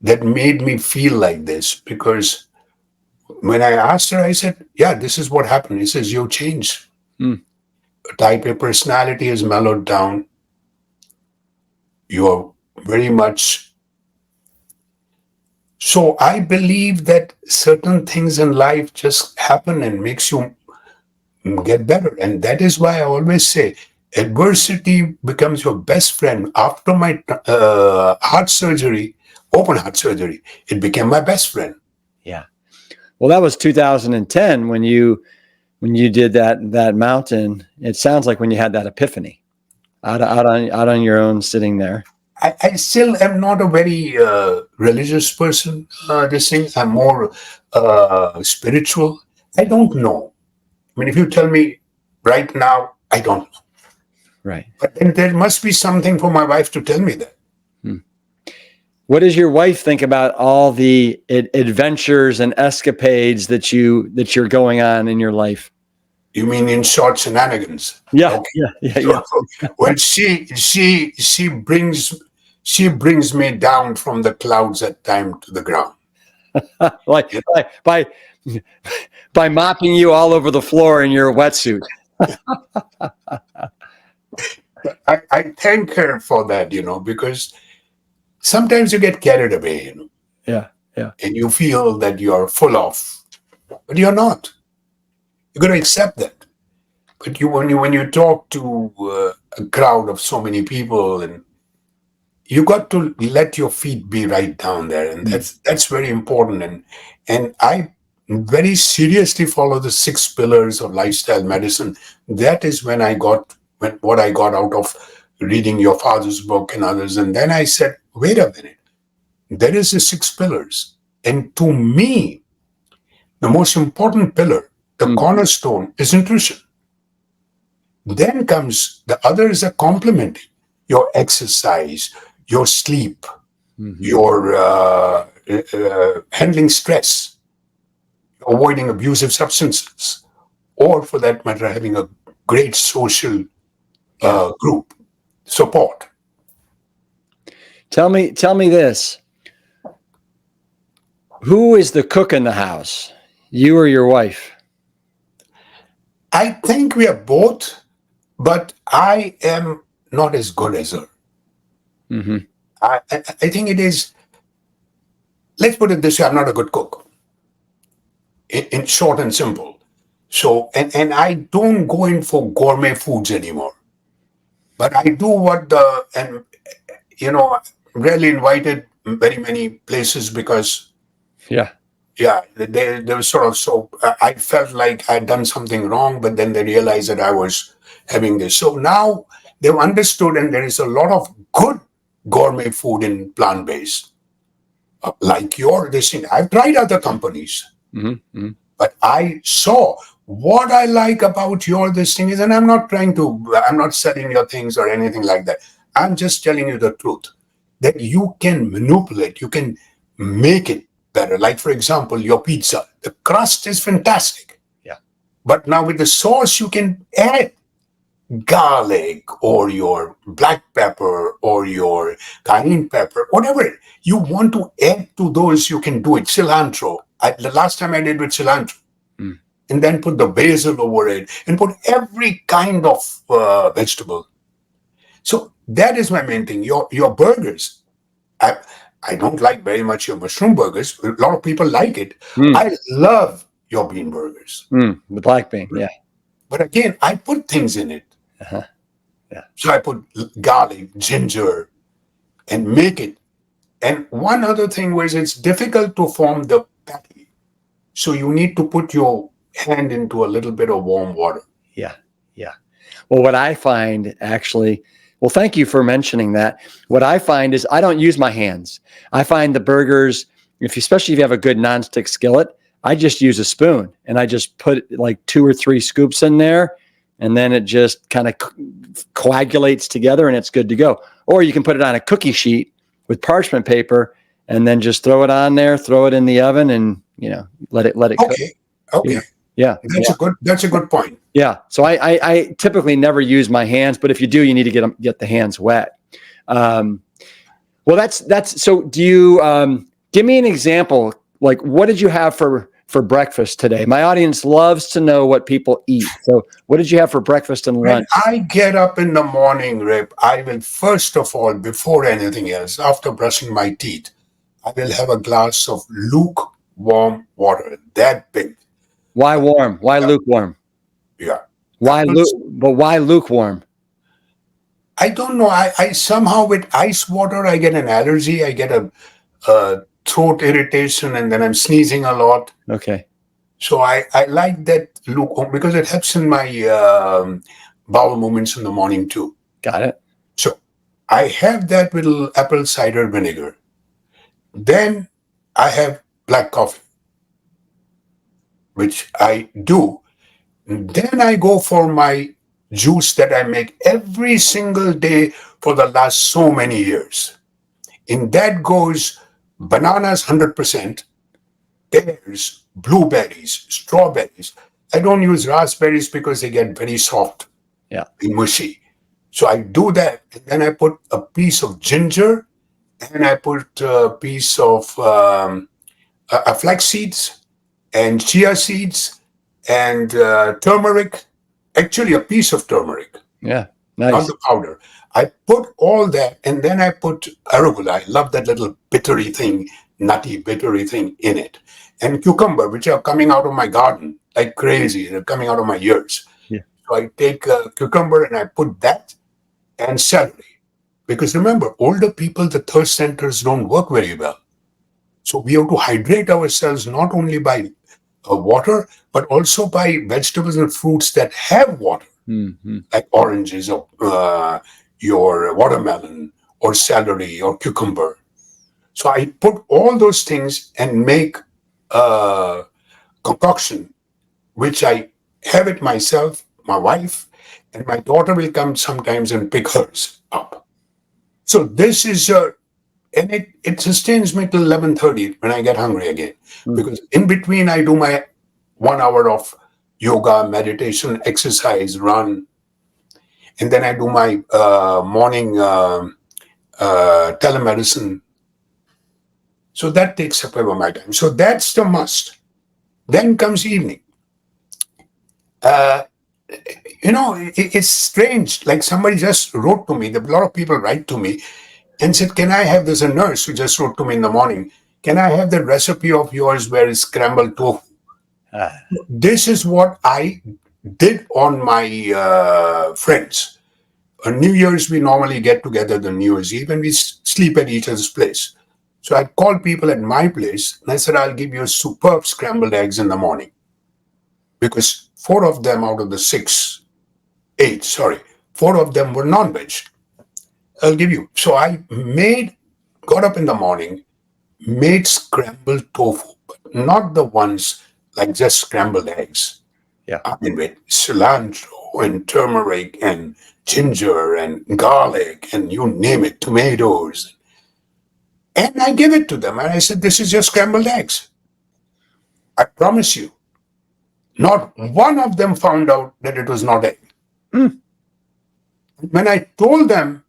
that made me feel like this, because when I asked her, I said, yeah, this is what happened. He says, you changed. Type A personality is mellowed down. You're very much. So I believe that certain things in life just happen and makes you get better. And that is why I always say adversity becomes your best friend. After my heart surgery, open heart surgery, it became my best friend. Yeah. Well, that was 2010 when you did that mountain. It sounds like when you had that epiphany. out on your own, sitting there. I still am not a very religious person. This thing, I'm more spiritual. I don't know. I mean, if you tell me right now, I don't know. Right. But then there must be something for my wife to tell me that. What does your wife think about all the adventures and escapades that you're going on in your life? You mean in short shenanigans? Yeah, Okay. yeah. Well, she brings me down from the clouds at time to the ground. Like You by by mopping you all over the floor in your wetsuit. I thank her for that, because sometimes you get carried away, Yeah, yeah. and you feel that you're full of, but you're not. You got to accept that. But when you talk to a crowd of so many people, and you got to let your feet be right down there, and that's very important. And I very seriously follow the 6 pillars of lifestyle medicine. That is what I got out of reading your father's book and others. And then I said, wait a minute, there is the 6 pillars, and to me, the most important pillar, the cornerstone, is nutrition. Then comes the others are complementing your exercise, your sleep, your handling stress, avoiding abusive substances, or for that matter, having a great social group support. Tell me this. Who is the cook in the house? You or your wife? I think we are both, but I am not as good as her. Mm-hmm. I think it is, let's put it this way, I'm not a good cook. In short and simple. So, and I don't go in for gourmet foods anymore. But I do rarely invited very many places because, Yeah. yeah, they were sort of, so I felt like I'd done something wrong, but then they realized that I was having this. So now they've understood, and there is a lot of good gourmet food in plant-based. Like this thing. I've tried other companies, but I saw what I like about this thing is, and I'm not selling your things or anything like that. I'm just telling you the truth that you can manipulate, you can make it better. Like, for example, your pizza, the crust is fantastic. Yeah. But now with the sauce, you can add garlic or your black pepper or your cayenne pepper, whatever you want to add to those, you can do it. Cilantro. The last time I did with cilantro. And then put the basil over it and put every kind of vegetable. So that is my main thing. Your burgers. I don't like very much your mushroom burgers. A lot of people like it. I love your bean burgers. The black bean, yeah. But again, I put things in it. Uh-huh. Yeah. So I put garlic, ginger, and make it. And one other thing was it's difficult to form the patty. So you need to put your hand into a little bit of warm water. Yeah. Yeah. Well, what I find actually, well, thank you for mentioning that. What I find is I don't use my hands. I find the burgers, especially if you have a good nonstick skillet, I just use a spoon and I just put like 2 or 3 scoops in there, and then it just kind of coagulates together and it's good to go. Or you can put it on a cookie sheet with parchment paper and then just throw it on there, throw it in the oven, and let it cook. Okay. Yeah. That's a good point. Yeah. So I typically never use my hands, but if you do, you need to get the hands wet. Well, that's so do you give me an example? Like, what did you have for breakfast today? My audience loves to know what people eat. So what did you have for breakfast and lunch? When I get up in the morning, Rip, I will first of all, before anything else, after brushing my teeth, I will have a glass of lukewarm water, that big. Why warm? Why lukewarm? Yeah. Why lukewarm? I don't know. I somehow with ice water, I get an allergy. I get a throat irritation, and then I'm sneezing a lot. Okay. So I like that lukewarm because it helps in my bowel movements in the morning too. Got it. So I have that little apple cider vinegar. Then I have black coffee, which I do. Then I go for my juice that I make every single day for the last so many years. In that goes bananas 100%, pears, blueberries, strawberries. I don't use raspberries because they get very soft Yeah. and mushy. So I do that, and then I put a piece of ginger, and I put a piece of flax seeds and chia seeds and turmeric. Actually, a piece of turmeric, Yeah. not Nice. the powder. I put all that, and then I put arugula. I love that little bittery thing, nutty bittery thing in it, and cucumber, which are coming out of my garden like crazy. They're coming out of my ears. Yeah. So I take cucumber and I put that and celery. Because remember, older people, the thirst centers don't work very well. So we have to hydrate ourselves not only by water, but also by vegetables and fruits that have water, Mm-hmm. like oranges or your watermelon or celery or cucumber. So I put all those things and make a concoction, which I have it myself, my wife, and my daughter will come sometimes and pick hers up. So this is and it sustains me till 11:30 when I get hungry again. Because in between I do my 1 hour of yoga, meditation, exercise, run, and then I do my morning telemedicine. So that takes up over my time. So that's the must. Then comes evening. Uh, it's strange. Like somebody just wrote to me. A lot of people write to me and said, "Can I have this?" A nurse who just wrote to me in the morning. "Can I have the recipe of yours where it's scrambled tofu?" Ah, This is what I did on my friends. On New Year's, we normally get together the New Year's Eve and we sleep at each other's place. So I called people at my place and I said, "I'll give you superb scrambled eggs in the morning." Because four of them out of the eight, sorry, four of them were non-veg. I'll give you. So I got up in the morning, made scrambled tofu, but not the ones like just scrambled eggs. yeah. I mean, with cilantro and turmeric and ginger and garlic and you name it, tomatoes. And I gave it to them and I said, "This is just scrambled eggs. I promise you." Not one of them found out that it was not egg. Mm. When I told them,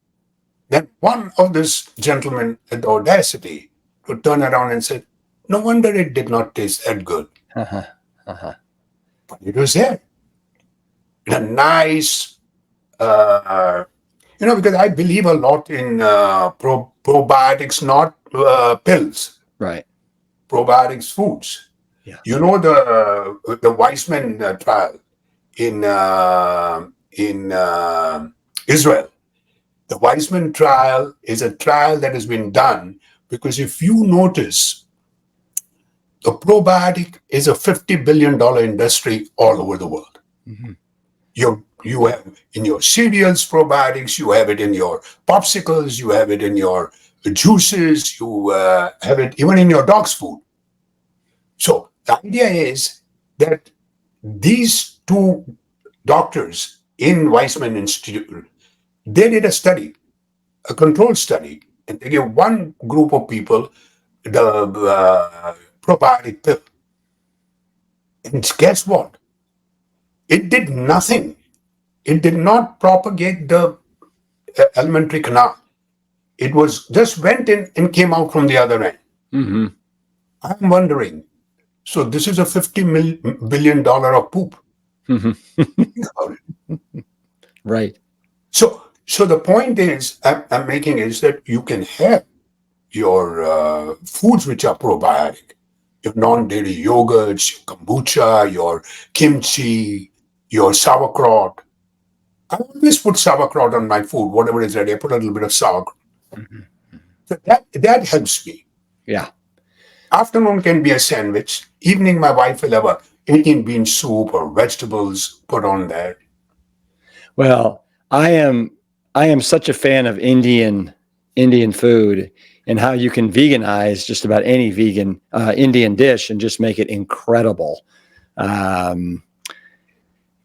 then one of this gentlemen had the audacity to turn around and said, "No wonder it did not taste that good." Uh-huh. Uh-huh. But it was there. In a nice, uh, because I believe a lot in probiotics, not pills, Right. probiotics foods. Yeah. You know the Weizmann trial in Israel. The Weizmann trial is a trial that has been done because if you notice, the probiotic is a $50 billion industry all over the world. Mm-hmm. You have in your cereals probiotics, you have it in your popsicles, you have it in your juices, you have it even in your dog's food. So the idea is that these two doctors in Weizmann Institute, they did a study, a control study, and they gave one group of people the probiotic pill. And guess what? It did nothing. It did not propagate the alimentary canal. It was just went in and came out from the other end. Mm-hmm. I'm wondering. So this is a $50 billion of poop. Mm-hmm. Think about it. Right. So the point is I'm making is that you can have your foods which are probiotic, your non-dairy yogurts, your kombucha, your kimchi, your sauerkraut. I always put sauerkraut on my food, whatever is ready. I put a little bit of sauerkraut. Mm-hmm. So that helps me. Yeah. Afternoon can be a sandwich. Evening, my wife will have a 18 bean soup or vegetables put on there. Well, I am I am such a fan of Indian food and how you can veganize just about any vegan Indian dish and just make it incredible. Um,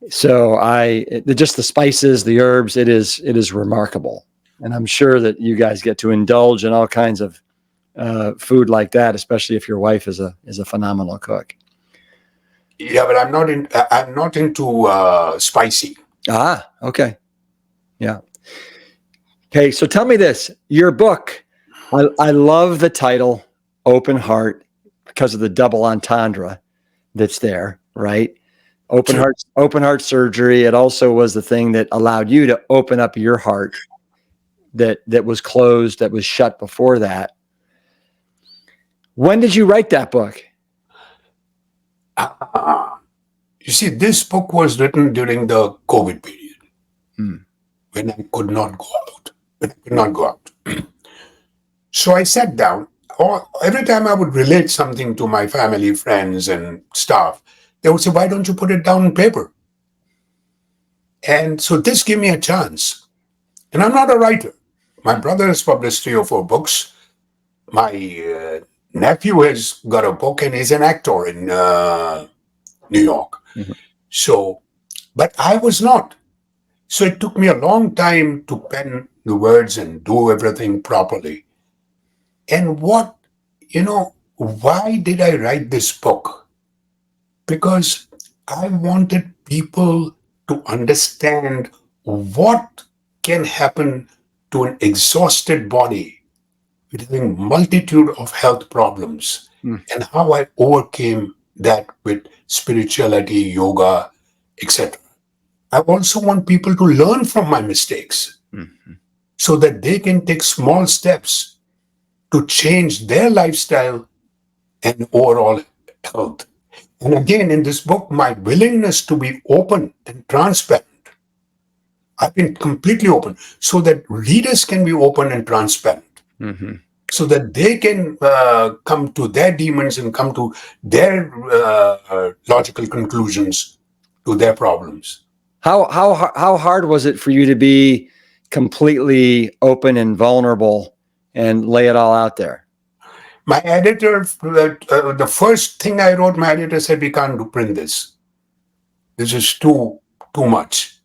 just the spices, the herbs, it is remarkable. And I'm sure that you guys get to indulge in all kinds of food like that, especially if your wife is a phenomenal cook. Yeah, but I'm not into spicy. Ah, okay. Yeah. Okay, so tell me this. Your book, I love the title, Open Heart, because of the double entendre that's there, right? True. Open heart surgery. It also was the thing that allowed you to open up your heart that was closed, that was shut before that. When did you write that book? You see, this book was written during the COVID period when I could not go out. So I sat down. Every time I would relate something to my family, friends, and staff, they would say, "Why don't you put it down on paper?" And so this gave me a chance. And I'm not a writer. My brother has published 3 or 4 books. My nephew has got a book and he's an actor in New York. Mm-hmm. So, but I was not. So it took me a long time to pen the words and do everything properly. And why did I write this book? Because I wanted people to understand what can happen to an exhausted body with having multitude of health problems and how I overcame that with spirituality, yoga, etc. I also want people to learn from my mistakes so that they can take small steps to change their lifestyle and overall health. And again, in this book, my willingness to be open and transparent, I've been completely open so that readers can be open and transparent. So that they can come to their demons and come to their logical conclusions to their problems. How hard was it for you to be completely open and vulnerable and lay it all out there? My editor, the first thing I wrote, my editor said, "We can't print this. This is too much."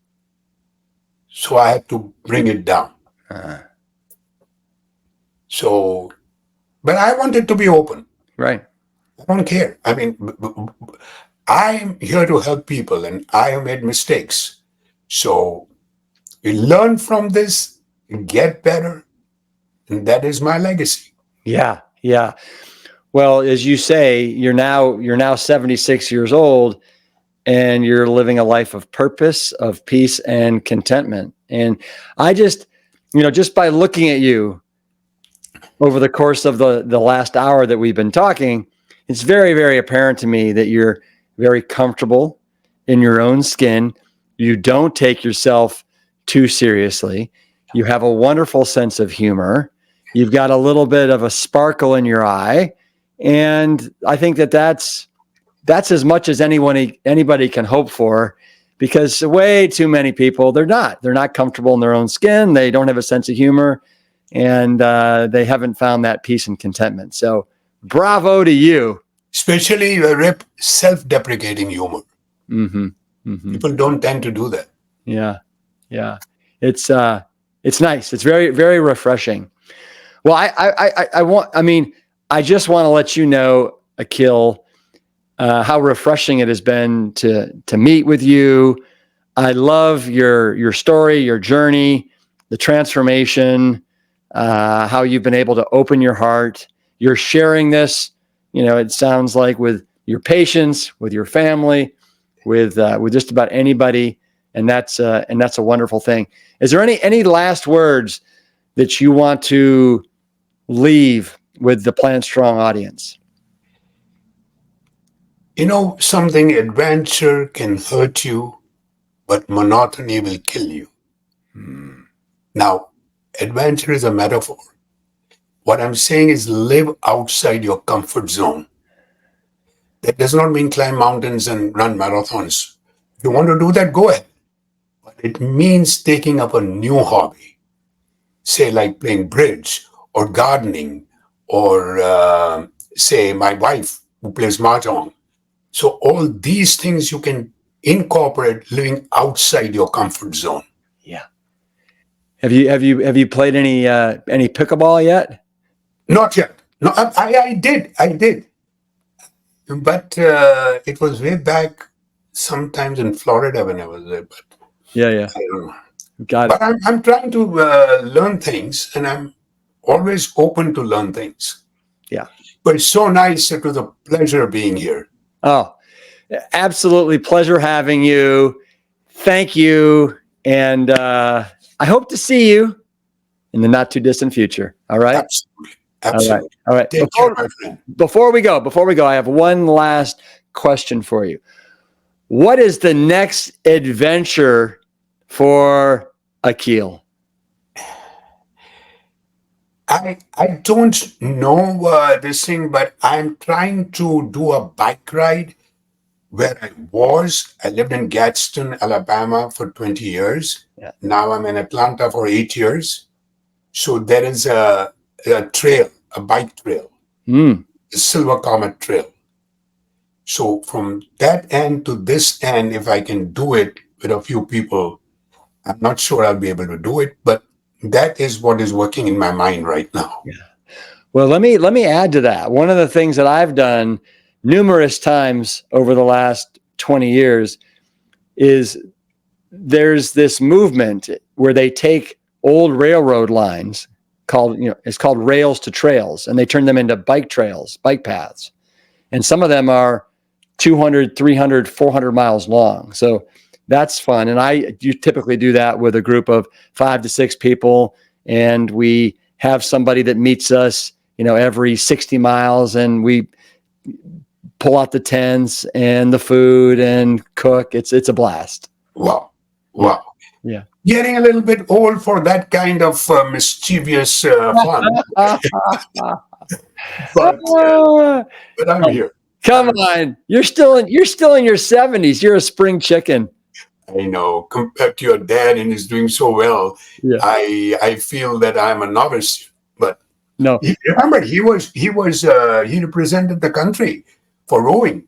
So I had to bring it down. So, but I wanted to be open. Right. I don't care. I mean, I'm here to help people and I have made mistakes. So we learn from this, get better, and that is my legacy. Yeah. Yeah. Well, as you say, you're now 76 years old and you're living a life of purpose, of peace and contentment. And I just by looking at you over the course of the last hour that we've been talking, it's very, very apparent to me that you're very comfortable in your own skin. You don't take yourself too seriously. You have a wonderful sense of humor. You've got a little bit of a sparkle in your eye. And I think that's as much as anybody can hope for, because way too many people, they're not comfortable in their own skin. They don't have a sense of humor, and they haven't found that peace and contentment. So bravo to you. Especially self-deprecating humor. People don't tend to do that. Yeah. Yeah. It's nice. It's very, very refreshing. Well, I just want to let you know, Akil, how refreshing it has been to meet with you. I love your story, your journey, the transformation, how you've been able to open your heart. You're sharing this, it sounds like, with your patients, with your family, with just about anybody, and that's a wonderful thing. Is there any last words that you want to leave with the Plant Strong audience? Something, adventure can hurt you, but monotony will kill you. Now, adventure is a metaphor. What I'm saying is live outside your comfort zone. That does not mean climb mountains and run marathons. If you want to do that, go ahead. But It means taking up a new hobby, say like playing bridge or gardening, or say my wife who plays mahjong. So all these things you can incorporate living outside your comfort zone. Yeah. Have you played any pickleball yet? Not yet. No, I did, but it was way back, sometimes in Florida when I was there. But Yeah, yeah. I don't know. Got But it. I'm trying to learn things, and I'm always open to learn things. Yeah. But it's so nice. It was a pleasure being here. Oh, absolutely. Pleasure having you. Thank you. And I hope to see you in the not too distant future. All right. Absolutely. All right. Absolutely. All right. Take care, my friend. Before we go, I have one last question for you. What is the next adventure for Akil? I don't know this thing, but I'm trying to do a bike ride where I was. I lived in Gadsden, Alabama for 20 years. Yeah. Now I'm in Atlanta for 8 years. So there is a trail, a bike trail, Mm. the Silver Comet Trail. So from that end to this end, if I can do it with a few people, I'm not sure I'll be able to do it, but that is what is working in my mind right now. Yeah. Well, let me add to that. One of the things that I've done numerous times over the last 20 years is there's this movement where they take old railroad lines it's called rails to trails, and they turn them into bike trails, bike paths. And some of them are 200, 300, 400 miles long. So that's fun. And you typically do that with a group of 5 to 6 people. And we have somebody that meets us, every 60 miles, and we pull out the tents and the food and cook. It's a blast. Wow. Wow. Yeah. Getting a little bit old for that kind of mischievous fun. But I'm here. Come on. You're still in your 70s. You're a spring chicken. I know, compared to your dad and he's doing so well, Yeah. I feel that I'm a novice. But No. remember, he represented the country for rowing.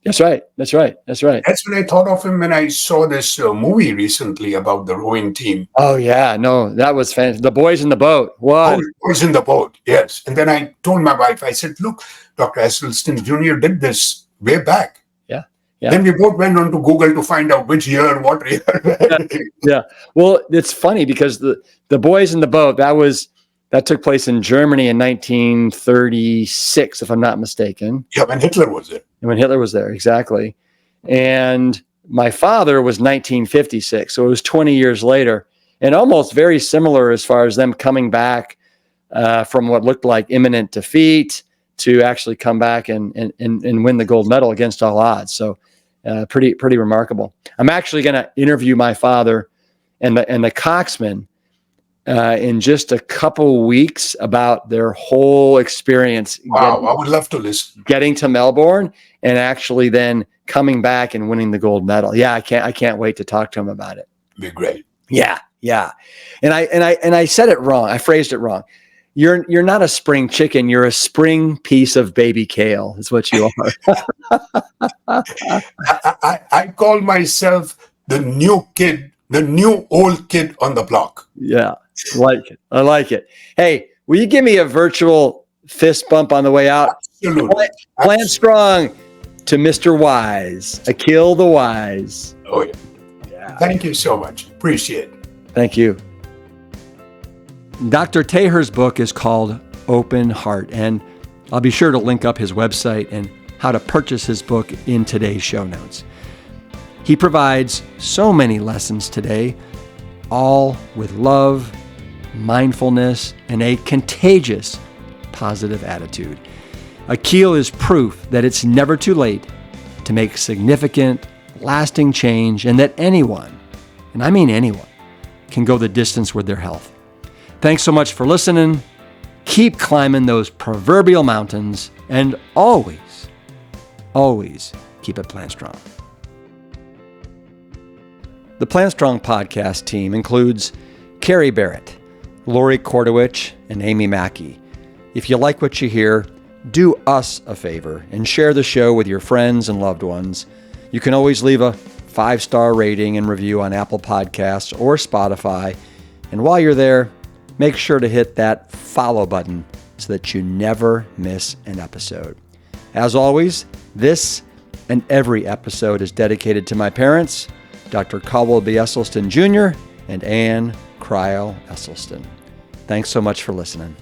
That's right. That's right. That's right. That's when I thought of him when I saw this movie recently about the rowing team. Oh yeah, no, that was fantastic. The boys in the boat. What? Boys in the boat, yes. And then I told my wife, I said, "Look, Dr. Esselstyn Jr. did this way back." Yeah. Yeah. Then we both went on to Google to find out which year, what year. Yeah. Well, it's funny because the boys in the boat that took place in Germany in 1936, if I'm not mistaken. Yeah, when Hitler was there. And when Hitler was there, exactly. And my father was 1956, so it was 20 years later, and almost very similar as far as them coming back from what looked like imminent defeat to actually come back and win the gold medal against all odds. So pretty remarkable. I'm actually going to interview my father and the coxswain in just a couple weeks about their whole experience. Wow, I would love to listen. Getting to Melbourne and actually then coming back and winning the gold medal. Yeah, I can't wait to talk to him about it. Be great. Yeah. And I said it wrong. I phrased it wrong. You're not a spring chicken. You're a spring piece of baby kale. Is what you are. I call myself the new old kid on the block. Yeah, I like it. Hey, will you give me a virtual fist bump on the way out? Absolutely. Plant strong to Mr. Wise, Akil the Wise. Oh yeah. Thank you so much. Appreciate it. Thank you. Dr. Taher's book is called Open Heart, and I'll be sure to link up his website and how to purchase his book in today's show notes. He provides so many lessons today, all with love, mindfulness, and a contagious positive attitude. Akil is proof that it's never too late to make significant, lasting change, and that anyone, and I mean anyone, can go the distance with their health. Thanks so much for listening. Keep climbing those proverbial mountains, and always, always keep it plant strong. The Plant Strong podcast team includes Carrie Barrett, Lori Kordowich, and Amy Mackey. If you like what you hear, do us a favor and share the show with your friends and loved ones. You can always leave a 5-star rating and review on Apple Podcasts or Spotify. And while you're there, make sure to hit that follow button so that you never miss an episode. As always, this and every episode is dedicated to my parents, Dr. Caldwell B. Esselstyn Jr. and Ann Cryle Esselstyn. Thanks so much for listening.